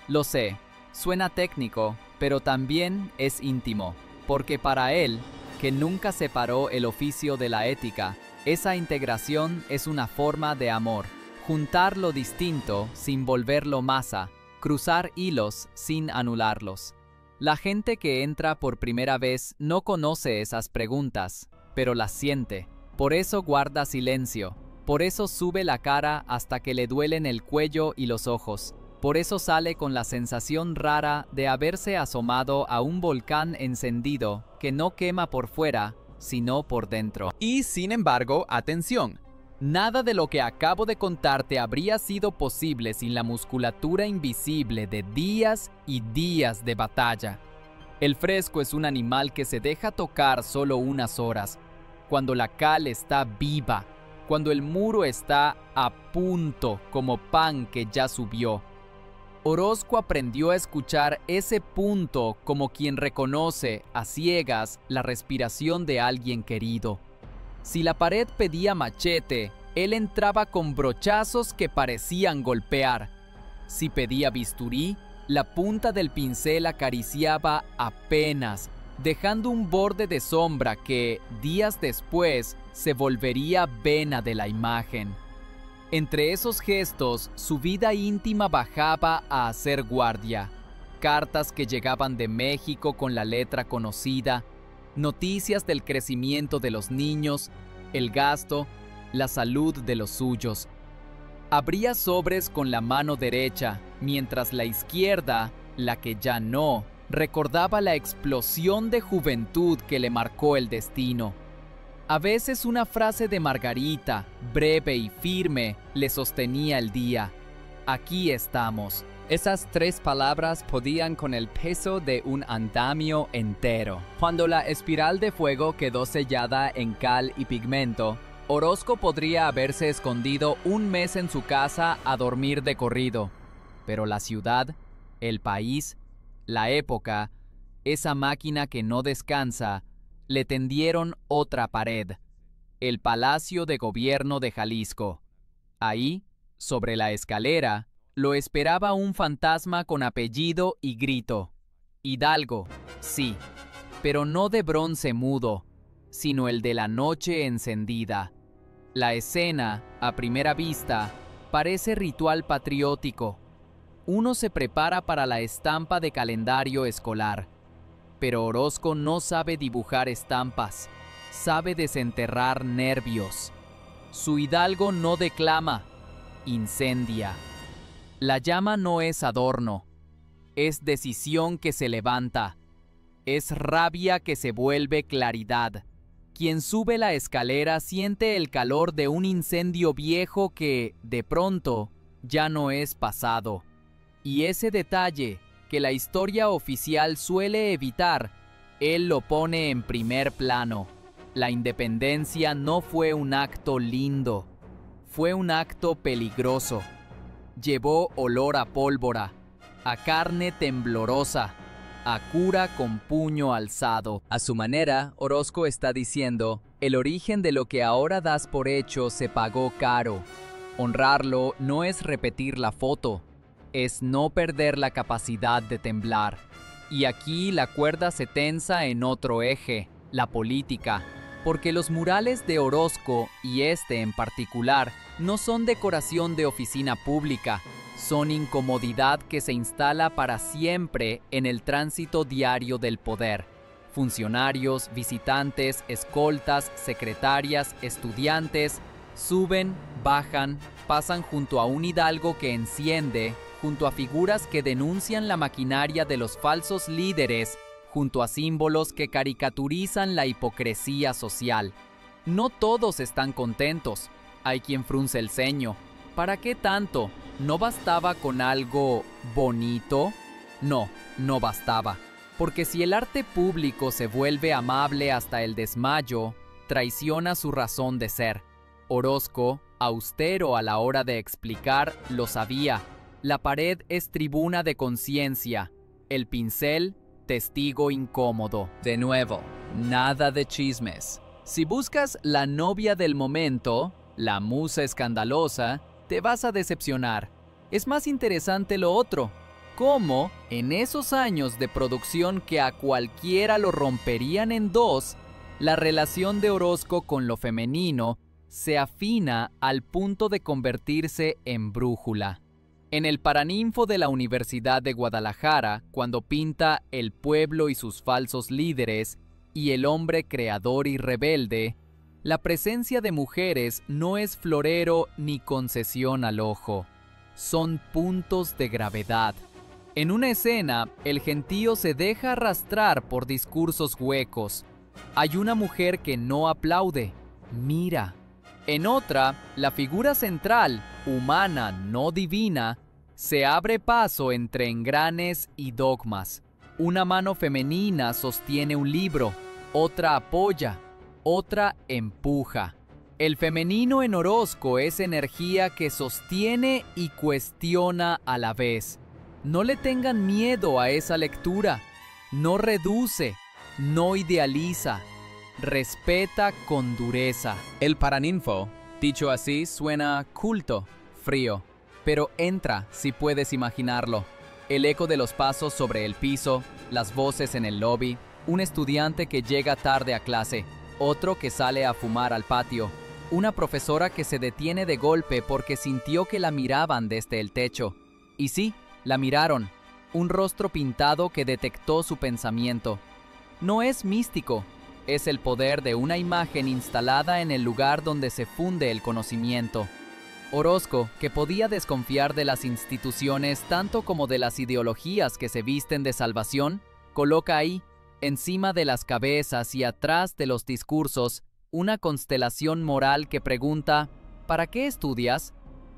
Lo sé, suena técnico, pero también es íntimo. Porque para él, que nunca separó el oficio de la ética, esa integración es una forma de amor. Juntar lo distinto sin volverlo masa, cruzar hilos sin anularlos. La gente que entra por primera vez no conoce esas preguntas, pero las siente. Por eso guarda silencio, por eso sube la cara hasta que le duelen el cuello y los ojos. Por eso sale con la sensación rara de haberse asomado a un volcán encendido que no quema por fuera, sino por dentro. Y sin embargo, atención, nada de lo que acabo de contarte habría sido posible sin la musculatura invisible de días y días de batalla. El fresco es un animal que se deja tocar solo unas horas, cuando la cal está viva, cuando el muro está a punto como pan que ya subió. Orozco aprendió a escuchar ese punto como quien reconoce, a ciegas, la respiración de alguien querido. Si la pared pedía machete, él entraba con brochazos que parecían golpear. Si pedía bisturí, la punta del pincel acariciaba apenas, dejando un borde de sombra que, días después, se volvería vena de la imagen. Entre esos gestos, su vida íntima bajaba a hacer guardia. Cartas que llegaban de México con la letra conocida, noticias del crecimiento de los niños, el gasto, la salud de los suyos. Abría sobres con la mano derecha, mientras la izquierda, la que ya no, recordaba la explosión de juventud que le marcó el destino. A veces una frase de Margarita, breve y firme, le sostenía el día. Aquí estamos. Esas 3 palabras podían con el peso de un andamio entero. Cuando la espiral de fuego quedó sellada en cal y pigmento, Orozco podría haberse escondido un mes en su casa a dormir de corrido. Pero la ciudad, el país, la época, esa máquina que no descansa, le tendieron otra pared, el Palacio de Gobierno de Jalisco. Ahí, sobre la escalera, lo esperaba un fantasma con apellido y grito. Hidalgo, sí, pero no de bronce mudo, sino el de la noche encendida. La escena, a primera vista, parece ritual patriótico. Uno se prepara para la estampa de calendario escolar. Pero Orozco no sabe dibujar estampas, sabe desenterrar nervios. Su Hidalgo no declama, incendia. La llama no es adorno, es decisión que se levanta, es rabia que se vuelve claridad. Quien sube la escalera siente el calor de un incendio viejo que, de pronto, ya no es pasado. Y ese detalle, que la historia oficial suele evitar, él lo pone en primer plano. La independencia no fue un acto lindo, fue un acto peligroso. Llevó olor a pólvora, a carne temblorosa, a cura con puño alzado. A su manera, Orozco está diciendo, el origen de lo que ahora das por hecho se pagó caro. Honrarlo no es repetir la foto, es no perder la capacidad de temblar. Y aquí la cuerda se tensa en otro eje, la política, porque los murales de Orozco, y este en particular, no son decoración de oficina pública, son incomodidad que se instala para siempre en el tránsito diario del poder. Funcionarios, visitantes, escoltas, secretarias, estudiantes, suben, bajan, pasan junto a un hidalgo que enciende, junto a figuras que denuncian la maquinaria de los falsos líderes, junto a símbolos que caricaturizan la hipocresía social. No todos están contentos. Hay quien frunce el ceño. ¿Para qué tanto? ¿No bastaba con algo bonito? No, no bastaba. Porque si el arte público se vuelve amable hasta el desmayo, traiciona su razón de ser. Orozco, austero a la hora de explicar, lo sabía. La pared es tribuna de conciencia. El pincel, testigo incómodo. De nuevo, nada de chismes. Si buscas la novia del momento, la musa escandalosa, te vas a decepcionar. Es más interesante lo otro. Cómo, en esos años de producción que a cualquiera lo romperían en dos, la relación de Orozco con lo femenino se afina al punto de convertirse en brújula. En el Paraninfo de la Universidad de Guadalajara, cuando pinta el pueblo y sus falsos líderes y el hombre creador y rebelde, la presencia de mujeres no es florero ni concesión al ojo. Son puntos de gravedad. En una escena, el gentío se deja arrastrar por discursos huecos. Hay una mujer que no aplaude, mira. En otra, la figura central, humana, no divina, se abre paso entre engranes y dogmas. Una mano femenina sostiene un libro, otra apoya, otra empuja. El femenino en Orozco es energía que sostiene y cuestiona a la vez. No le tengan miedo a esa lectura. No reduce, no idealiza, respeta con dureza. El Paraninfo, dicho así, suena culto, frío, pero entra si puedes imaginarlo. El eco de los pasos sobre el piso, las voces en el lobby, un estudiante que llega tarde a clase, otro que sale a fumar al patio, una profesora que se detiene de golpe porque sintió que la miraban desde el techo. Y sí, la miraron, un rostro pintado que detectó su pensamiento. No es místico, es el poder de una imagen instalada en el lugar donde se funde el conocimiento. Orozco, que podía desconfiar de las instituciones tanto como de las ideologías que se visten de salvación, coloca ahí, encima de las cabezas y atrás de los discursos, una constelación moral que pregunta, ¿para qué estudias?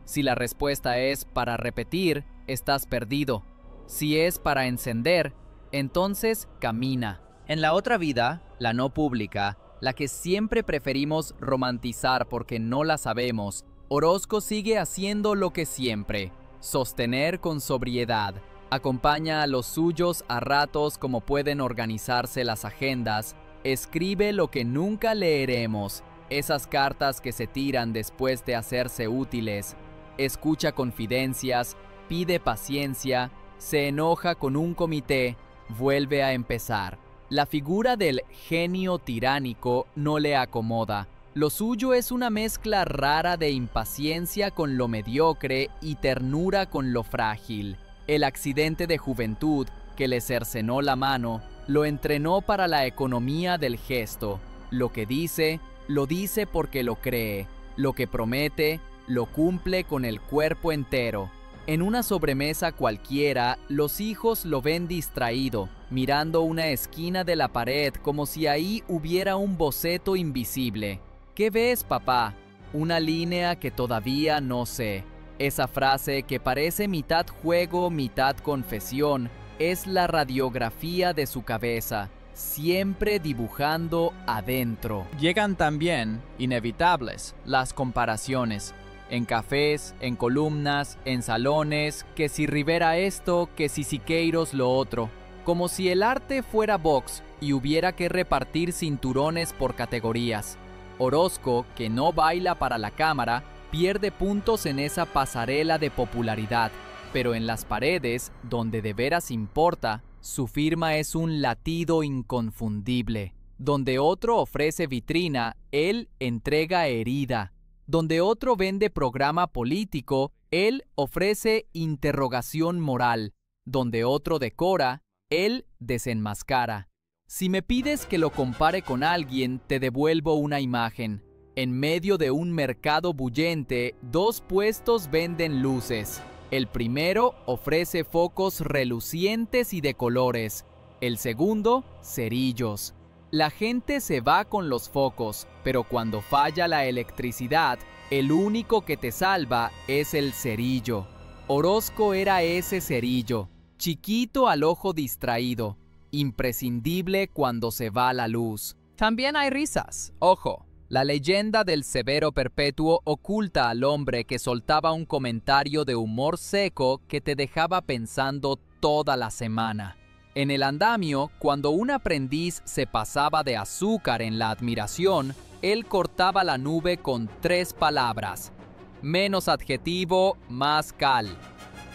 Si la respuesta es para repetir, estás perdido. Si es para encender, entonces camina. En la otra vida, la no pública, la que siempre preferimos romantizar porque no la sabemos, Orozco sigue haciendo lo que siempre: sostener con sobriedad. Acompaña a los suyos a ratos como pueden organizarse las agendas. Escribe lo que nunca leeremos, esas cartas que se tiran después de hacerse útiles. Escucha confidencias, pide paciencia, se enoja con un comité, vuelve a empezar. La figura del genio tiránico no le acomoda. Lo suyo es una mezcla rara de impaciencia con lo mediocre y ternura con lo frágil. El accidente de juventud que le cercenó la mano lo entrenó para la economía del gesto. Lo que dice, lo dice porque lo cree. Lo que promete, lo cumple con el cuerpo entero. En una sobremesa cualquiera, los hijos lo ven distraído, mirando una esquina de la pared como si ahí hubiera un boceto invisible. ¿Qué ves, papá? Una línea que todavía no sé. Esa frase que parece mitad juego, mitad confesión, es la radiografía de su cabeza, siempre dibujando adentro. Llegan también, inevitables, las comparaciones. En cafés, en columnas, en salones, que si Rivera esto, que si Siqueiros lo otro. Como si el arte fuera box y hubiera que repartir cinturones por categorías. Orozco, que no baila para la cámara, pierde puntos en esa pasarela de popularidad, pero en las paredes, donde de veras importa, su firma es un latido inconfundible. Donde otro ofrece vitrina, él entrega herida. Donde otro vende programa político, él ofrece interrogación moral. Donde otro decora, él desenmascara. Si me pides que lo compare con alguien, te devuelvo una imagen. En medio de un mercado bullente, dos puestos venden luces. El primero ofrece focos relucientes y de colores. El segundo, cerillos. La gente se va con los focos, pero cuando falla la electricidad, el único que te salva es el cerillo. Orozco era ese cerillo, chiquito al ojo distraído, imprescindible cuando se va la luz. También hay risas, ojo. La leyenda del severo perpetuo oculta al hombre que soltaba un comentario de humor seco que te dejaba pensando toda la semana. En el andamio, cuando un aprendiz se pasaba de azúcar en la admiración, él cortaba la nube con 3 palabras: menos adjetivo, más cal.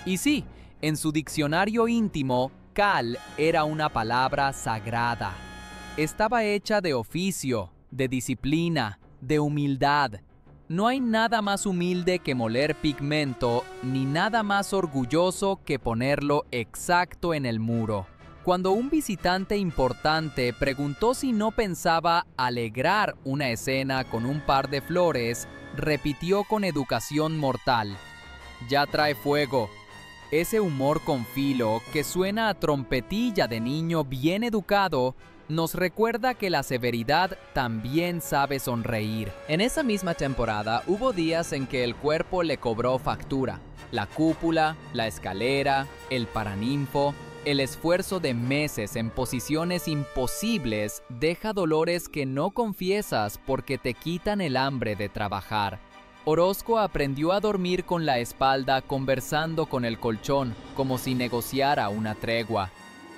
Y sí, en su diccionario íntimo, cal era una palabra sagrada. Estaba hecha de oficio, de disciplina, de humildad. No hay nada más humilde que moler pigmento, ni nada más orgulloso que ponerlo exacto en el muro. Cuando un visitante importante preguntó si no pensaba alegrar una escena con un par de flores, repitió con educación mortal: ya trae fuego. Ese humor con filo, que suena a trompetilla de niño bien educado, nos recuerda que la severidad también sabe sonreír. En esa misma temporada hubo días en que el cuerpo le cobró factura. La cúpula, la escalera, el paraninfo, el esfuerzo de meses en posiciones imposibles deja dolores que no confiesas porque te quitan el hambre de trabajar. Orozco aprendió a dormir con la espalda conversando con el colchón, como si negociara una tregua.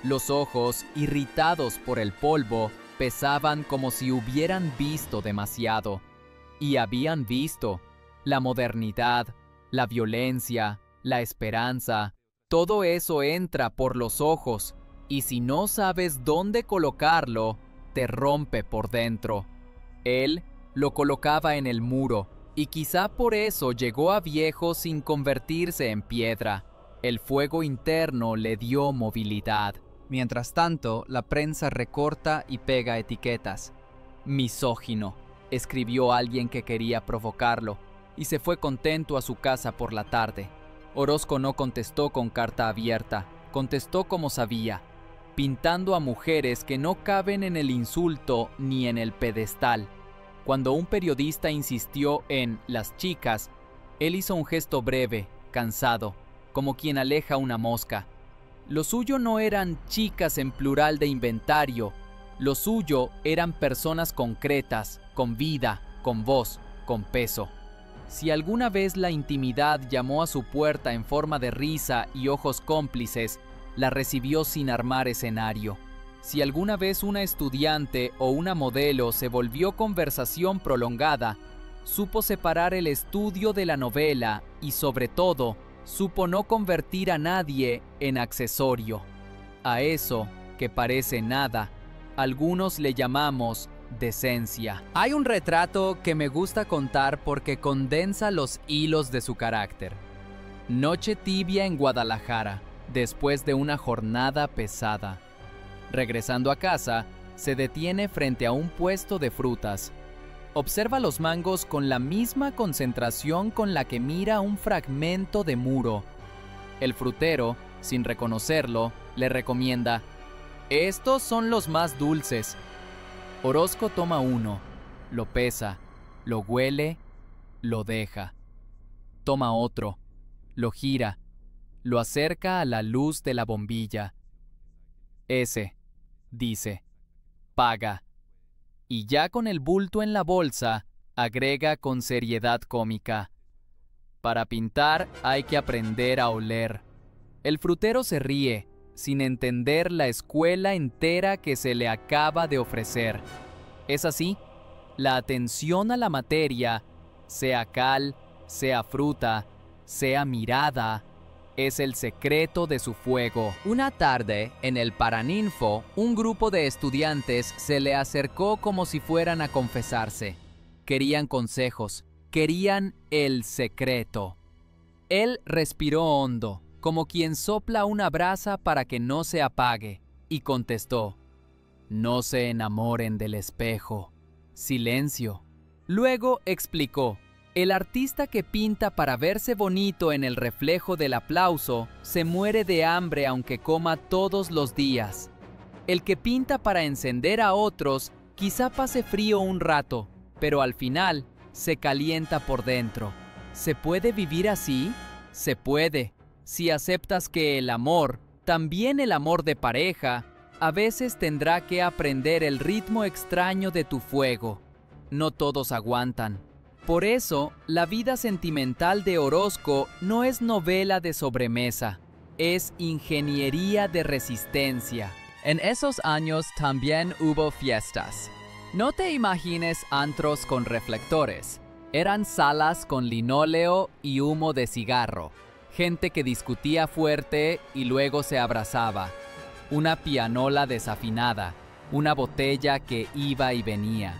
Los ojos, irritados por el polvo, pesaban como si hubieran visto demasiado. Y habían visto la modernidad, la violencia, la esperanza. Todo eso entra por los ojos, y si no sabes dónde colocarlo, te rompe por dentro. Él lo colocaba en el muro, y quizá por eso llegó a viejo sin convertirse en piedra. El fuego interno le dio movilidad. Mientras tanto, la prensa recorta y pega etiquetas. Misógino, escribió alguien que quería provocarlo, y se fue contento a su casa por la tarde. Orozco no contestó con carta abierta, contestó como sabía, pintando a mujeres que no caben en el insulto ni en el pedestal. Cuando un periodista insistió en las chicas, Él hizo un gesto breve, cansado, como quien aleja una mosca. Lo suyo no eran chicas en plural de inventario. Lo suyo eran personas concretas, con vida, con voz, con peso. Si alguna vez la intimidad llamó a su puerta en forma de risa y ojos cómplices, la recibió sin armar escenario. Si alguna vez una estudiante o una modelo se volvió conversación prolongada, supo separar el estudio de la novela y, sobre todo, supo no convertir a nadie en accesorio. A eso, que parece nada, algunos le llamamos decencia. Hay un retrato que me gusta contar porque condensa los hilos de su carácter. Noche tibia en Guadalajara, después de una jornada pesada. Regresando a casa, se detiene frente a un puesto de frutas. Observa los mangos con la misma concentración con la que mira un fragmento de muro. El frutero, sin reconocerlo, le recomienda: «Estos son los más dulces». Orozco toma uno, lo pesa, lo huele, lo deja. Toma otro, lo gira, lo acerca a la luz de la bombilla. «Ese», dice, «paga». Y ya con el bulto en la bolsa, agrega con seriedad cómica: «Para pintar hay que aprender a oler». El frutero se ríe, sin entender la escuela entera que se le acaba de ofrecer. Es así, la atención a la materia, sea cal, sea fruta, sea mirada, es el secreto de su fuego. Una tarde, en el Paraninfo, un grupo de estudiantes se le acercó como si fueran a confesarse. Querían consejos, querían el secreto. Él respiró hondo, como quien sopla una brasa para que no se apague, y contestó: «No se enamoren del espejo». Silencio. Luego explicó: «El artista que pinta para verse bonito en el reflejo del aplauso se muere de hambre aunque coma todos los días. El que pinta para encender a otros quizá pase frío un rato, pero al final se calienta por dentro. ¿Se puede vivir así? Se puede, si aceptas que el amor, también el amor de pareja, a veces tendrá que aprender el ritmo extraño de tu fuego. No todos aguantan». Por eso, la vida sentimental de Orozco no es novela de sobremesa, es ingeniería de resistencia. En esos años también hubo fiestas. No te imagines antros con reflectores. Eran salas con linóleo y humo de cigarro. Gente que discutía fuerte y luego se abrazaba. Una pianola desafinada. Una botella que iba y venía.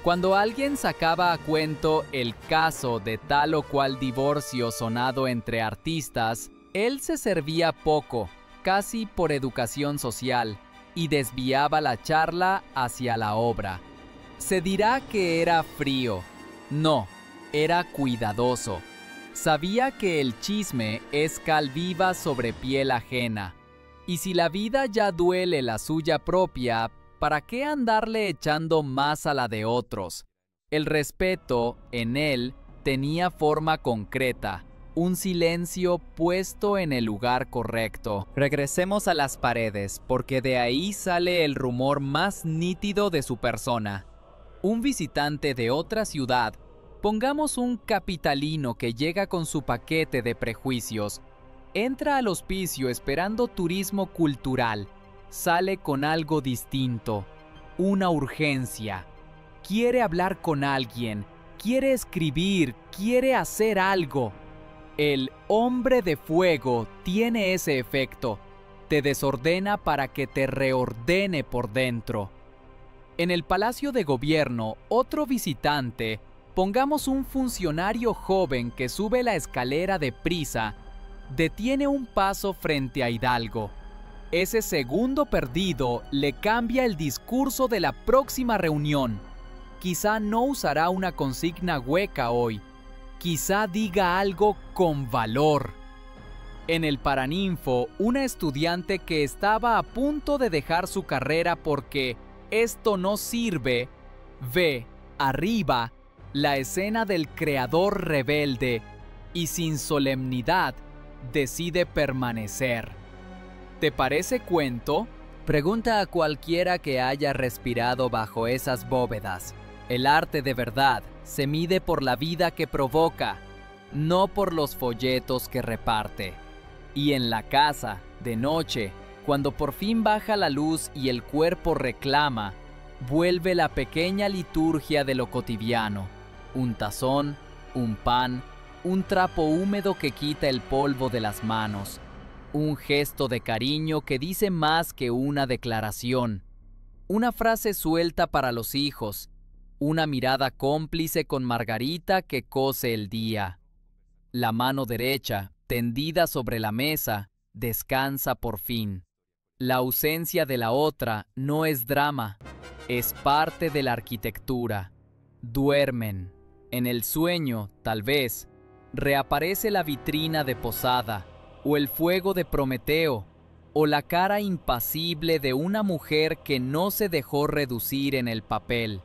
Cuando alguien sacaba a cuento el caso de tal o cual divorcio sonado entre artistas, él se servía poco, casi por educación social, y desviaba la charla hacia la obra. Se dirá que era frío. No, era cuidadoso. Sabía que el chisme es cal viva sobre piel ajena. Y si la vida ya duele la suya propia, ¿para qué andarle echando más a la de otros? El respeto, en él, tenía forma concreta, un silencio puesto en el lugar correcto. Regresemos a las paredes, porque de ahí sale el rumor más nítido de su persona. Un visitante de otra ciudad, pongamos un capitalino que llega con su paquete de prejuicios, entra al hospicio esperando turismo cultural. Sale con algo distinto, una urgencia. Quiere hablar con alguien, quiere escribir, quiere hacer algo. El hombre de fuego tiene ese efecto. Te desordena para que te reordene por dentro. En el Palacio de Gobierno, otro visitante, pongamos un funcionario joven que sube la escalera deprisa, detiene un paso frente a Hidalgo. Ese segundo perdido le cambia el discurso de la próxima reunión. Quizá no usará una consigna hueca hoy. Quizá diga algo con valor. En el Paraninfo, una estudiante que estaba a punto de dejar su carrera porque esto no sirve, ve, arriba, la escena del creador rebelde, y sin solemnidad decide permanecer. ¿Te parece cuento? Pregunta a cualquiera que haya respirado bajo esas bóvedas. El arte de verdad se mide por la vida que provoca, no por los folletos que reparte. Y en la casa, de noche, cuando por fin baja la luz y el cuerpo reclama, vuelve la pequeña liturgia de lo cotidiano. Un tazón, un pan, un trapo húmedo que quita el polvo de las manos. Un gesto de cariño que dice más que una declaración. Una frase suelta para los hijos. Una mirada cómplice con Margarita que cose el día. La mano derecha, tendida sobre la mesa, descansa por fin. La ausencia de la otra no es drama, es parte de la arquitectura. Duermen. En el sueño, tal vez, reaparece la vitrina de Posada, o el fuego de Prometeo, o la cara impasible de una mujer que no se dejó reducir en el papel.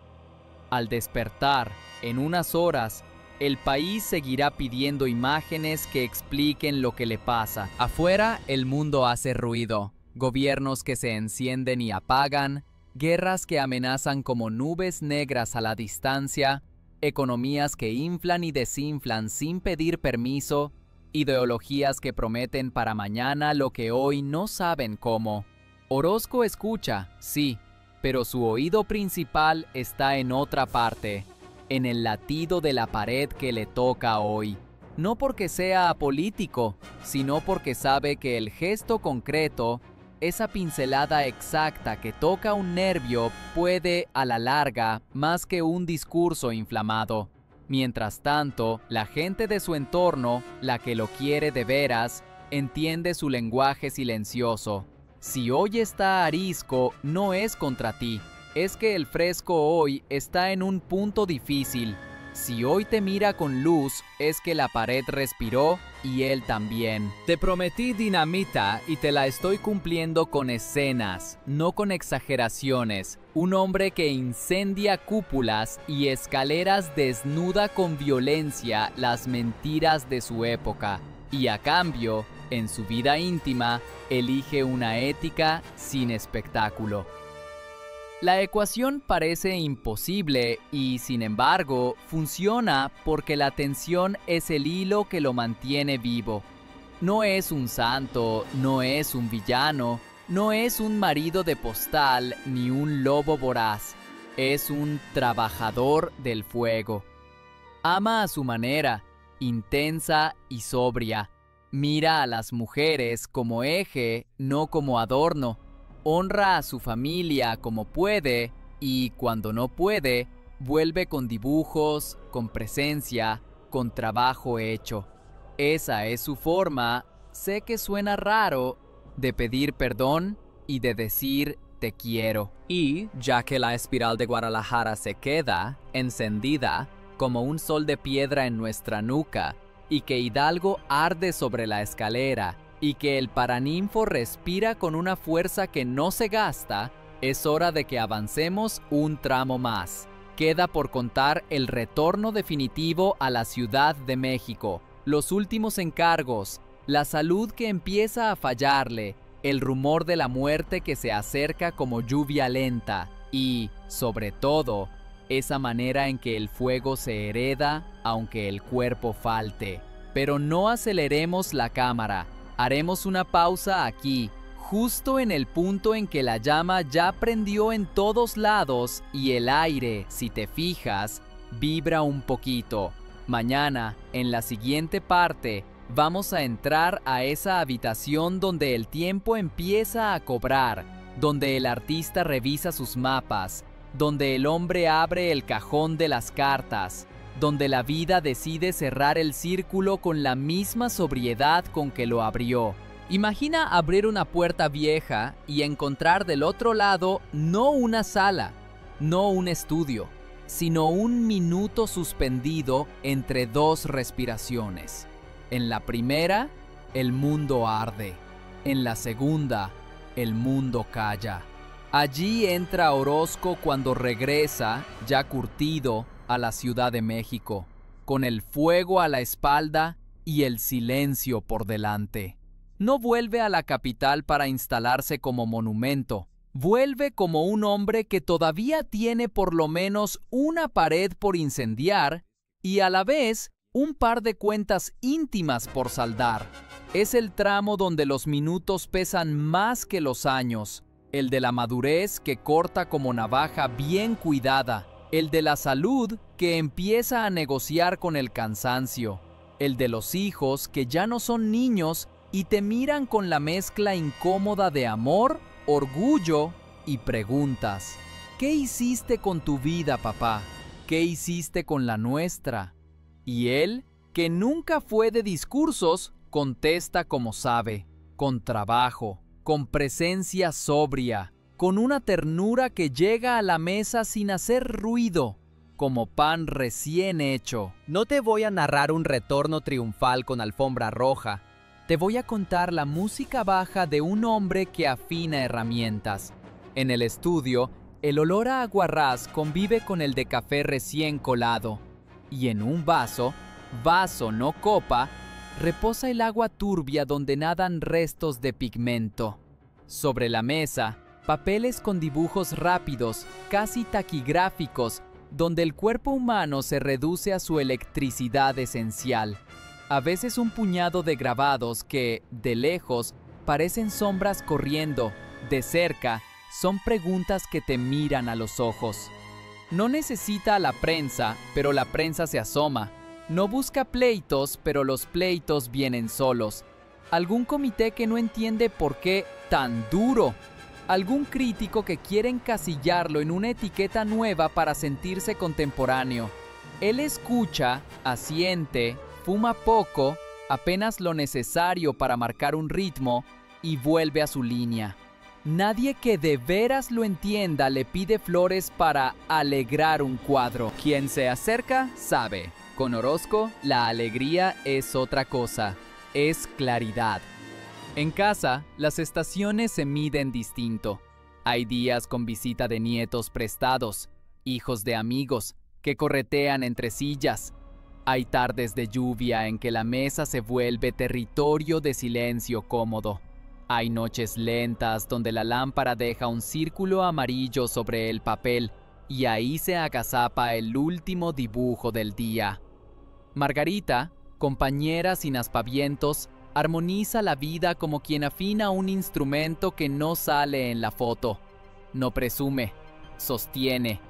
Al despertar, en unas horas, el país seguirá pidiendo imágenes que expliquen lo que le pasa. Afuera, el mundo hace ruido. Gobiernos que se encienden y apagan, guerras que amenazan como nubes negras a la distancia, economías que inflan y desinflan sin pedir permiso, ideologías que prometen para mañana lo que hoy no saben cómo. Orozco escucha, sí, pero su oído principal está en otra parte, en el latido de la pared que le toca hoy. No porque sea apolítico, sino porque sabe que el gesto concreto, esa pincelada exacta que toca un nervio, puede, a la larga, más que un discurso inflamado. Mientras tanto, la gente de su entorno, la que lo quiere de veras, entiende su lenguaje silencioso. Si hoy está arisco, no es contra ti, es que el fresco hoy está en un punto difícil. Si hoy te mira con luz, es que la pared respiró y él también. Te prometí dinamita y te la estoy cumpliendo con escenas, no con exageraciones. Un hombre que incendia cúpulas y escaleras desnuda con violencia las mentiras de su época. Y a cambio, en su vida íntima, elige una ética sin espectáculo. La ecuación parece imposible y, sin embargo, funciona porque la tensión es el hilo que lo mantiene vivo. No es un santo, no es un villano, no es un marido de postal ni un lobo voraz. Es un trabajador del fuego. Ama a su manera, intensa y sobria. Mira a las mujeres como eje, no como adorno. Honra a su familia como puede y, cuando no puede, vuelve con dibujos, con presencia, con trabajo hecho. Esa es su forma, sé que suena raro, de pedir perdón y de decir te quiero. Y, ya que la espiral de Guadalajara se queda encendida como un sol de piedra en nuestra nuca y que Hidalgo arde sobre la escalera, y que el paraninfo respira con una fuerza que no se gasta, es hora de que avancemos un tramo más. Queda por contar el retorno definitivo a la Ciudad de México, los últimos encargos, la salud que empieza a fallarle, el rumor de la muerte que se acerca como lluvia lenta y, sobre todo, esa manera en que el fuego se hereda aunque el cuerpo falte. Pero no aceleremos la cámara. Haremos una pausa aquí, justo en el punto en que la llama ya prendió en todos lados y el aire, si te fijas, vibra un poquito. Mañana, en la siguiente parte, vamos a entrar a esa habitación donde el tiempo empieza a cobrar, donde el artista revisa sus mapas, donde el hombre abre el cajón de las cartas, donde la vida decide cerrar el círculo con la misma sobriedad con que lo abrió. Imagina abrir una puerta vieja y encontrar del otro lado no una sala, no un estudio, sino un minuto suspendido entre dos respiraciones. En la primera, el mundo arde. En la segunda, el mundo calla. Allí entra Orozco cuando regresa, ya curtido, a la Ciudad de México, con el fuego a la espalda y el silencio por delante. No vuelve a la capital para instalarse como monumento. Vuelve como un hombre que todavía tiene por lo menos una pared por incendiar y a la vez un par de cuentas íntimas por saldar. Es el tramo donde los minutos pesan más que los años, el de la madurez que corta como navaja bien cuidada, el de la salud que empieza a negociar con el cansancio, el de los hijos que ya no son niños y te miran con la mezcla incómoda de amor, orgullo y preguntas. ¿Qué hiciste con tu vida, papá? ¿Qué hiciste con la nuestra? Y él, que nunca fue de discursos, contesta como sabe, con trabajo, con presencia sobria, con una ternura que llega a la mesa sin hacer ruido, como pan recién hecho. No te voy a narrar un retorno triunfal con alfombra roja. Te voy a contar la música baja de un hombre que afina herramientas. En el estudio, el olor a aguarrás convive con el de café recién colado. Y en un vaso no copa, reposa el agua turbia donde nadan restos de pigmento. Sobre la mesa, papeles con dibujos rápidos, casi taquigráficos, donde el cuerpo humano se reduce a su electricidad esencial. A veces un puñado de grabados que, de lejos, parecen sombras corriendo, de cerca, son preguntas que te miran a los ojos. No necesita a la prensa, pero la prensa se asoma. No busca pleitos, pero los pleitos vienen solos. Algún comité que no entiende por qué tan duro. Algún crítico que quiere encasillarlo en una etiqueta nueva para sentirse contemporáneo. Él escucha, asiente, fuma poco, apenas lo necesario para marcar un ritmo y vuelve a su línea. Nadie que de veras lo entienda le pide flores para alegrar un cuadro. Quien se acerca, sabe. Con Orozco, la alegría es otra cosa. Es claridad. En casa, las estaciones se miden distinto. Hay días con visita de nietos prestados, hijos de amigos, que corretean entre sillas. Hay tardes de lluvia en que la mesa se vuelve territorio de silencio cómodo. Hay noches lentas donde la lámpara deja un círculo amarillo sobre el papel y ahí se agazapa el último dibujo del día. Margarita, compañera sin aspavientos, armoniza la vida como quien afina un instrumento que no sale en la foto. No presume, sostiene.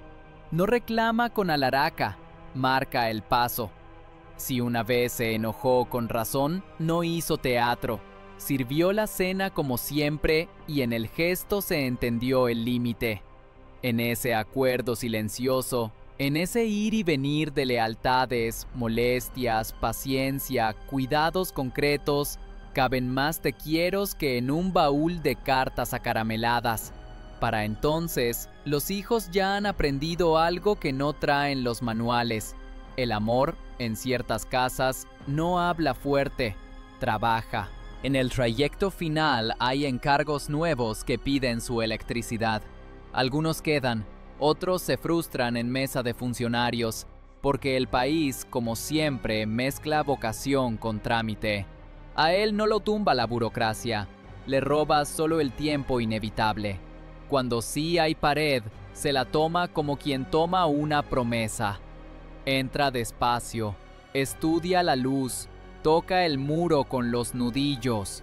No reclama con alaraca, marca el paso. Si una vez se enojó con razón, no hizo teatro. Sirvió la cena como siempre y en el gesto se entendió el límite. En ese acuerdo silencioso, en ese ir y venir de lealtades, molestias, paciencia, cuidados concretos, caben más te quieros que en un baúl de cartas acarameladas. Para entonces, los hijos ya han aprendido algo que no traen los manuales. El amor, en ciertas casas, no habla fuerte, trabaja. En el trayecto final hay encargos nuevos que piden su electricidad. Algunos quedan, otros se frustran en mesa de funcionarios, porque el país, como siempre, mezcla vocación con trámite. A él no lo tumba la burocracia, le roba solo el tiempo inevitable. Cuando sí hay pared, se la toma como quien toma una promesa. Entra despacio, estudia la luz, toca el muro con los nudillos.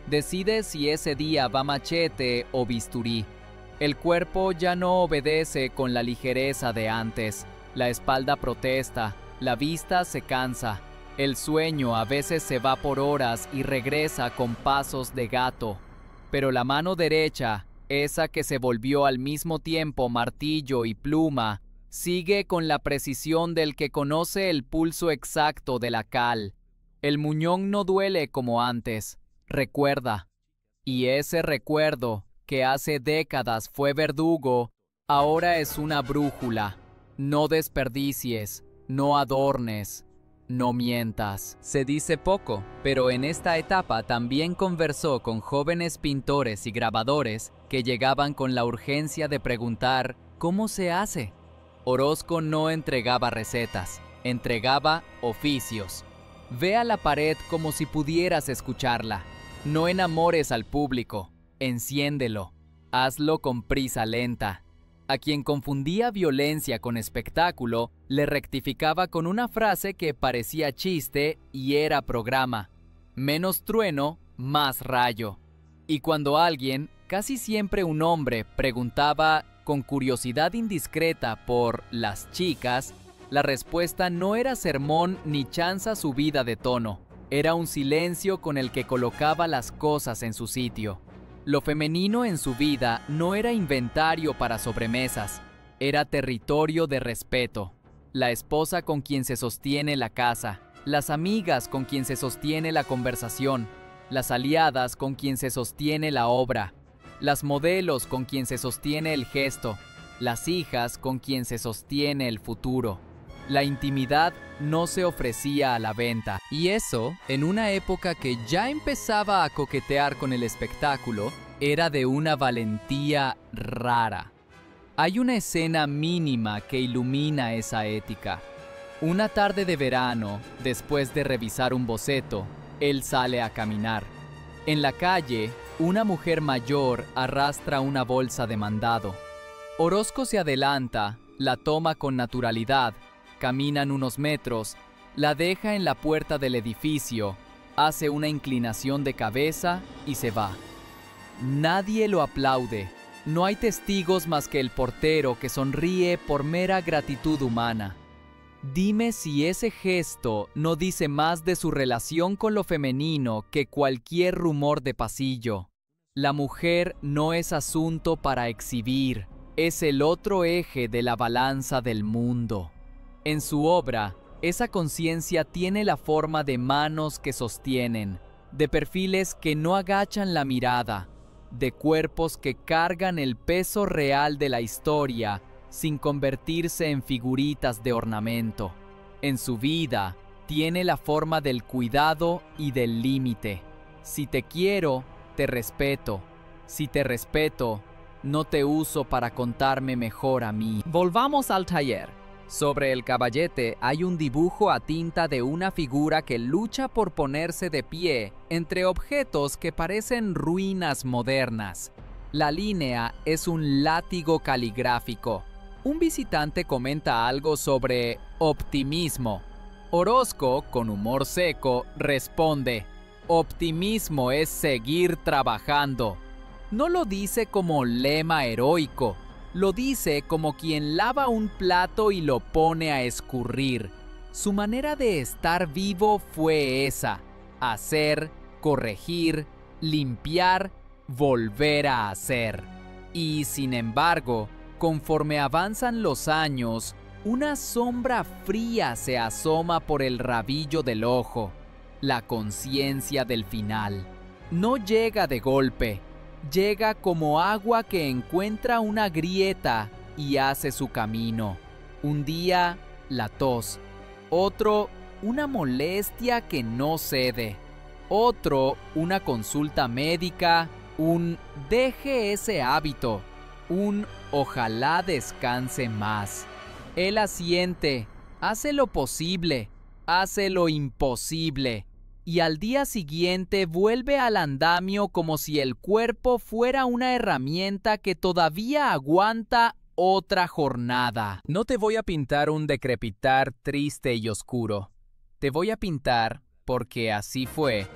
Decide si ese día va machete o bisturí. El cuerpo ya no obedece con la ligereza de antes. La espalda protesta, la vista se cansa. El sueño a veces se va por horas y regresa con pasos de gato. Pero la mano derecha, esa que se volvió al mismo tiempo martillo y pluma, sigue con la precisión del que conoce el pulso exacto de la cal. El muñón no duele como antes, recuerda. Y ese recuerdo, que hace décadas fue verdugo, ahora es una brújula. No desperdicies, no adornes, no mientas. Se dice poco, pero en esta etapa también conversó con jóvenes pintores y grabadores que llegaban con la urgencia de preguntar ¿cómo se hace? Orozco no entregaba recetas, entregaba oficios. Ve a la pared como si pudieras escucharla. No enamores al público, enciéndelo. Hazlo con prisa lenta. A quien confundía violencia con espectáculo, le rectificaba con una frase que parecía chiste y era programa. Menos trueno, más rayo. Y cuando alguien, casi siempre un hombre, preguntaba con curiosidad indiscreta por las chicas, la respuesta no era sermón ni chanza subida de tono. Era un silencio con el que colocaba las cosas en su sitio. Lo femenino en su vida no era inventario para sobremesas, era territorio de respeto. La esposa con quien se sostiene la casa, las amigas con quien se sostiene la conversación, las aliadas con quien se sostiene la obra, las modelos con quien se sostiene el gesto, las hijas con quien se sostiene el futuro. La intimidad no se ofrecía a la venta. Y eso, en una época que ya empezaba a coquetear con el espectáculo, era de una valentía rara. Hay una escena mínima que ilumina esa ética. Una tarde de verano, después de revisar un boceto, él sale a caminar. En la calle, una mujer mayor arrastra una bolsa de mandado. Orozco se adelanta, la toma con naturalidad, caminan unos metros, la deja en la puerta del edificio, hace una inclinación de cabeza y se va. Nadie lo aplaude. No hay testigos más que el portero que sonríe por mera gratitud humana. Dime si ese gesto no dice más de su relación con lo femenino que cualquier rumor de pasillo. La mujer no es asunto para exhibir, es el otro eje de la balanza del mundo. En su obra, esa conciencia tiene la forma de manos que sostienen, de perfiles que no agachan la mirada, de cuerpos que cargan el peso real de la historia sin convertirse en figuritas de ornamento. En su vida, tiene la forma del cuidado y del límite. Si te quiero, te respeto. Si te respeto, no te uso para contarme mejor a mí. Volvamos al taller. Sobre el caballete hay un dibujo a tinta de una figura que lucha por ponerse de pie entre objetos que parecen ruinas modernas. La línea es un látigo caligráfico. Un visitante comenta algo sobre optimismo. Orozco, con humor seco, responde: optimismo es seguir trabajando. No lo dice como lema heroico. Lo dice como quien lava un plato y lo pone a escurrir. Su manera de estar vivo fue esa: hacer, corregir, limpiar, volver a hacer. Y sin embargo, conforme avanzan los años, una sombra fría se asoma por el rabillo del ojo, la conciencia del final. No llega de golpe. Llega como agua que encuentra una grieta y hace su camino. Un día, la tos. Otro, una molestia que no cede. Otro, una consulta médica. Un deje ese hábito. Un ojalá descanse más. Él asiente, hace lo posible, hace lo imposible. Y al día siguiente vuelve al andamio como si el cuerpo fuera una herramienta que todavía aguanta otra jornada. No te voy a pintar un decrepitar triste y oscuro. Te voy a pintar, porque así fue,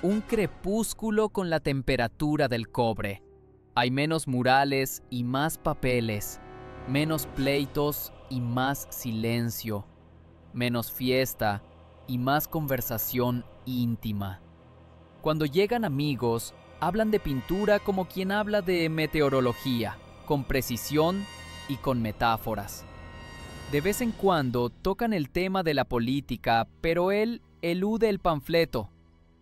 un crepúsculo con la temperatura del cobre. Hay menos murales y más papeles, menos pleitos y más silencio, menos fiesta y más conversación íntima. Cuando llegan amigos, hablan de pintura como quien habla de meteorología, con precisión y con metáforas. De vez en cuando tocan el tema de la política, pero él elude el panfleto.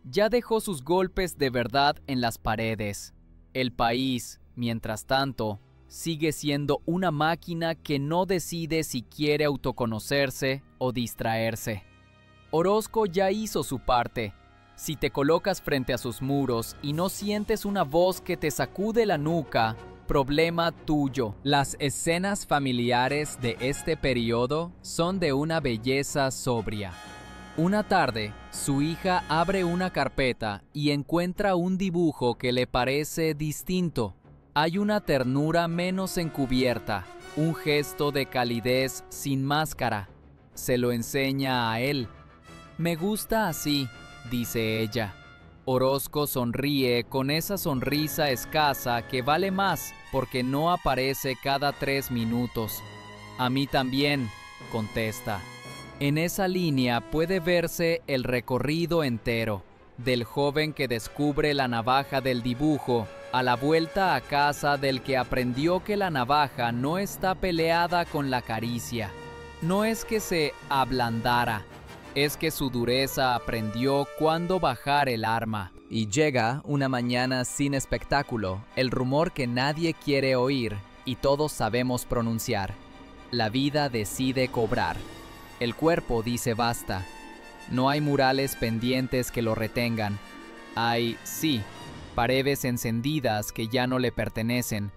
Ya dejó sus golpes de verdad en las paredes. El país, mientras tanto, sigue siendo una máquina que no decide si quiere autoconocerse o distraerse. Orozco ya hizo su parte. Si te colocas frente a sus muros y no sientes una voz que te sacude la nuca, problema tuyo. Las escenas familiares de este periodo son de una belleza sobria. Una tarde, su hija abre una carpeta y encuentra un dibujo que le parece distinto. Hay una ternura menos encubierta, un gesto de calidez sin máscara. Se lo enseña a él. «Me gusta así», dice ella. Orozco sonríe con esa sonrisa escasa que vale más porque no aparece cada 3 minutos. «A mí también», contesta. En esa línea puede verse el recorrido entero, del joven que descubre la navaja del dibujo, a la vuelta a casa del que aprendió que la navaja no está peleada con la caricia. No es que se ablandara, es que su dureza aprendió cuándo bajar el arma. Y llega una mañana sin espectáculo, el rumor que nadie quiere oír y todos sabemos pronunciar. La vida decide cobrar. El cuerpo dice basta. No hay murales pendientes que lo retengan. Hay, sí, paredes encendidas que ya no le pertenecen,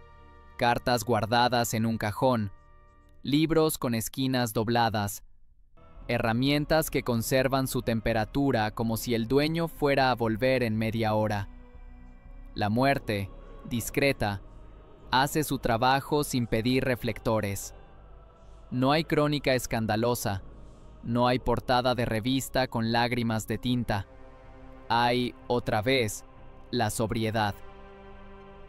cartas guardadas en un cajón, libros con esquinas dobladas, herramientas que conservan su temperatura como si el dueño fuera a volver en media hora. La muerte, discreta, hace su trabajo sin pedir reflectores. No hay crónica escandalosa, no hay portada de revista con lágrimas de tinta. Hay, otra vez, la sobriedad.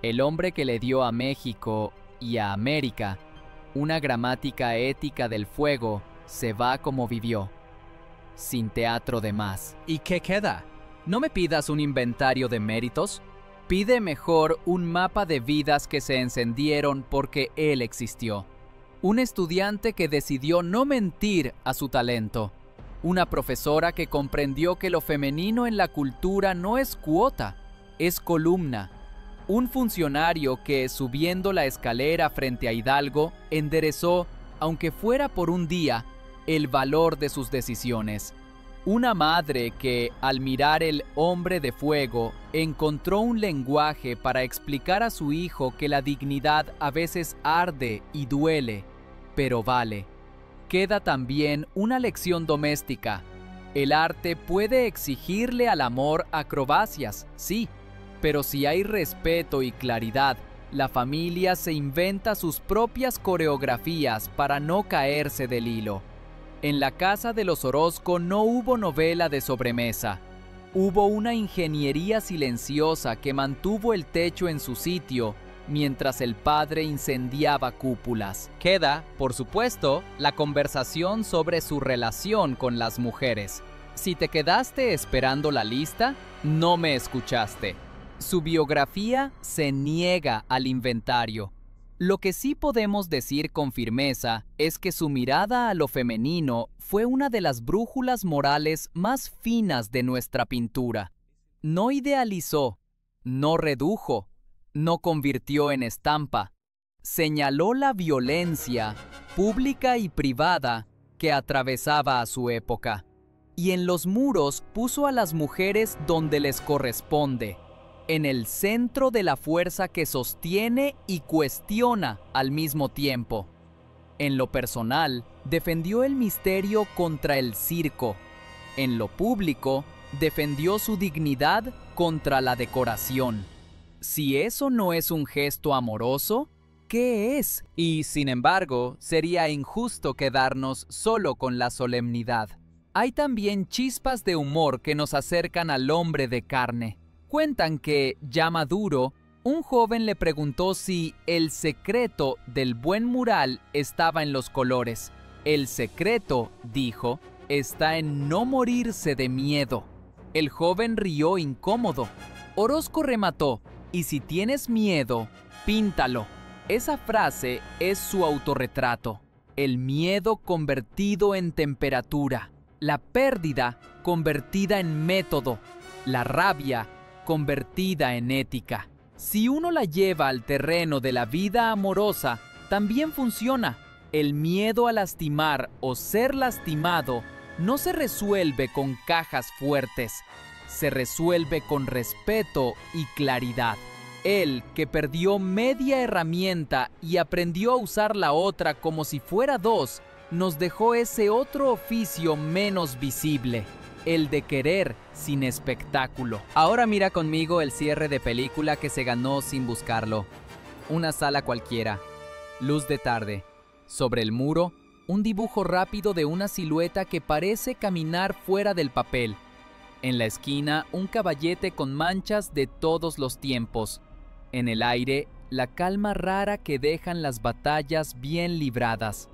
El hombre que le dio a México y a América una gramática ética del fuego se va como vivió, sin teatro de más. ¿Y qué queda? No me pidas un inventario de méritos. Pide mejor un mapa de vidas que se encendieron porque él existió. Un estudiante que decidió no mentir a su talento. Una profesora que comprendió que lo femenino en la cultura no es cuota, es columna. Un funcionario que, subiendo la escalera frente a Hidalgo, enderezó, aunque fuera por un día, el valor de sus decisiones. Una madre que, al mirar el hombre de fuego, encontró un lenguaje para explicar a su hijo que la dignidad a veces arde y duele, pero vale. Queda también una lección doméstica. El arte puede exigirle al amor acrobacias, sí, pero si hay respeto y claridad, la familia se inventa sus propias coreografías para no caerse del hilo. En la casa de los Orozco no hubo novela de sobremesa. Hubo una ingeniería silenciosa que mantuvo el techo en su sitio mientras el padre incendiaba cúpulas. Queda, por supuesto, la conversación sobre su relación con las mujeres. Si te quedaste esperando la lista, no me escuchaste. Su biografía se niega al inventario. Lo que sí podemos decir con firmeza es que su mirada a lo femenino fue una de las brújulas morales más finas de nuestra pintura. No idealizó, no redujo, no convirtió en estampa. Señaló la violencia, pública y privada, que atravesaba a su época. Y en los muros puso a las mujeres donde les corresponde, en el centro de la fuerza que sostiene y cuestiona al mismo tiempo. En lo personal, defendió el misterio contra el circo. En lo público, defendió su dignidad contra la decoración. Si eso no es un gesto amoroso, ¿qué es? Y, sin embargo, sería injusto quedarnos solo con la solemnidad. Hay también chispas de humor que nos acercan al hombre de carne. Cuentan que, ya maduro, un joven le preguntó si el secreto del buen mural estaba en los colores. El secreto, dijo, está en no morirse de miedo. El joven rió incómodo. Orozco remató, y si tienes miedo, píntalo. Esa frase es su autorretrato. El miedo convertido en temperatura. La pérdida convertida en método. La rabia convertida en ética. Si uno la lleva al terreno de la vida amorosa, también funciona. El miedo a lastimar o ser lastimado no se resuelve con cajas fuertes, se resuelve con respeto y claridad. Él, que perdió media herramienta y aprendió a usar la otra como si fuera dos, nos dejó ese otro oficio menos visible, el de querer sin espectáculo. Ahora mira conmigo el cierre de película que se ganó sin buscarlo. Una sala cualquiera, luz de tarde. Sobre el muro, un dibujo rápido de una silueta que parece caminar fuera del papel. En la esquina, un caballete con manchas de todos los tiempos. En el aire, la calma rara que dejan las batallas bien libradas.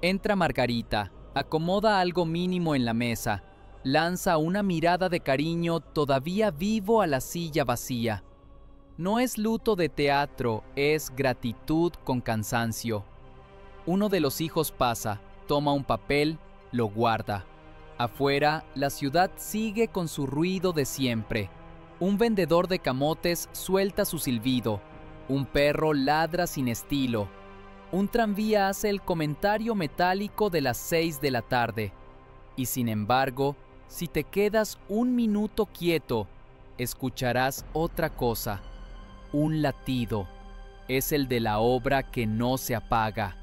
Entra Margarita, acomoda algo mínimo en la mesa, lanza una mirada de cariño todavía vivo a la silla vacía. No es luto de teatro, es gratitud con cansancio. Uno de los hijos pasa, toma un papel, lo guarda. Afuera, la ciudad sigue con su ruido de siempre. Un vendedor de camotes suelta su silbido. Un perro ladra sin estilo. Un tranvía hace el comentario metálico de las 6 de la tarde. Y sin embargo, si te quedas un minuto quieto, escucharás otra cosa. Un latido. Es el de la obra que no se apaga.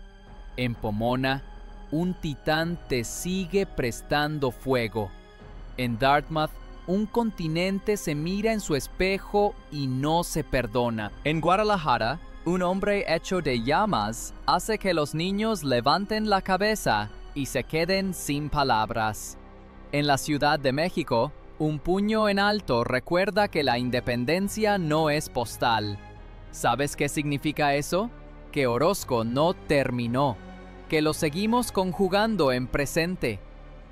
En Pomona, un titán te sigue prestando fuego. En Dartmouth, un continente se mira en su espejo y no se perdona. En Guadalajara, un hombre hecho de llamas hace que los niños levanten la cabeza y se queden sin palabras. En la Ciudad de México, un puño en alto recuerda que la independencia no es postal. ¿Sabes qué significa eso? Que Orozco no terminó, que lo seguimos conjugando en presente.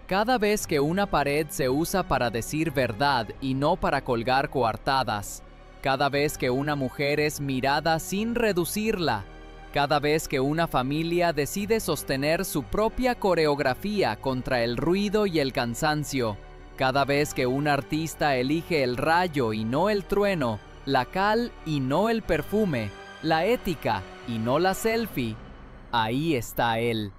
Cada vez que una pared se usa para decir verdad y no para colgar coartadas, cada vez que una mujer es mirada sin reducirla, cada vez que una familia decide sostener su propia coreografía contra el ruido y el cansancio, cada vez que un artista elige el rayo y no el trueno, la cal y no el perfume, la ética y no la selfie, ahí está él,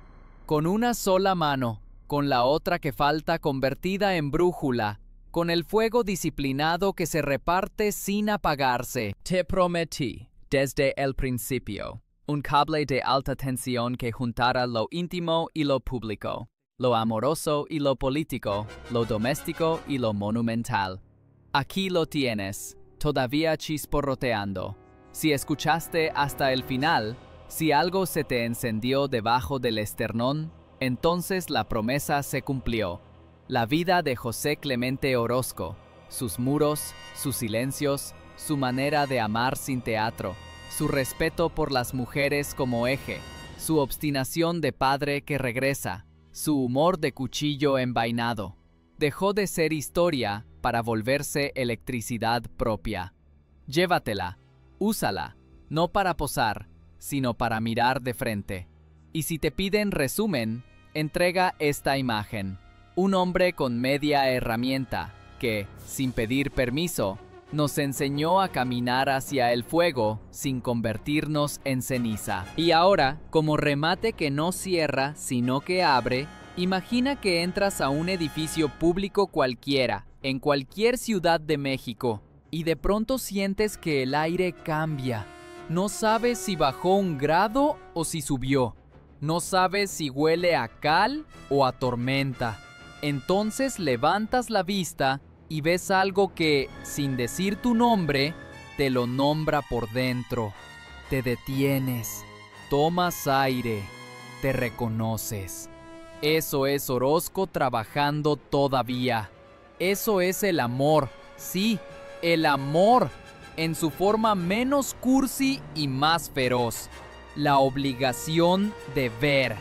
con una sola mano, con la otra que falta convertida en brújula, con el fuego disciplinado que se reparte sin apagarse. Te prometí, desde el principio, un cable de alta tensión que juntara lo íntimo y lo público, lo amoroso y lo político, lo doméstico y lo monumental. Aquí lo tienes, todavía chisporroteando. Si escuchaste hasta el final, si algo se te encendió debajo del esternón, entonces la promesa se cumplió. La vida de José Clemente Orozco, sus muros, sus silencios, su manera de amar sin teatro, su respeto por las mujeres como eje, su obstinación de padre que regresa, su humor de cuchillo envainado. Dejó de ser historia para volverse electricidad propia. Llévatela, úsala, no para posar, sino para mirar de frente. Y si te piden resumen, entrega esta imagen. Un hombre con media herramienta que, sin pedir permiso, nos enseñó a caminar hacia el fuego sin convertirnos en ceniza. Y ahora, como remate que no cierra, sino que abre, imagina que entras a un edificio público cualquiera, en cualquier ciudad de México, y de pronto sientes que el aire cambia. No sabes si bajó 1 grado o si subió. No sabes si huele a cal o a tormenta. Entonces levantas la vista y ves algo que, sin decir tu nombre, te lo nombra por dentro. Te detienes, tomas aire, te reconoces. Eso es Orozco trabajando todavía. Eso es el amor, sí, el amor, en su forma menos cursi y más feroz. La obligación de ver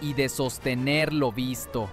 y de sostener lo visto.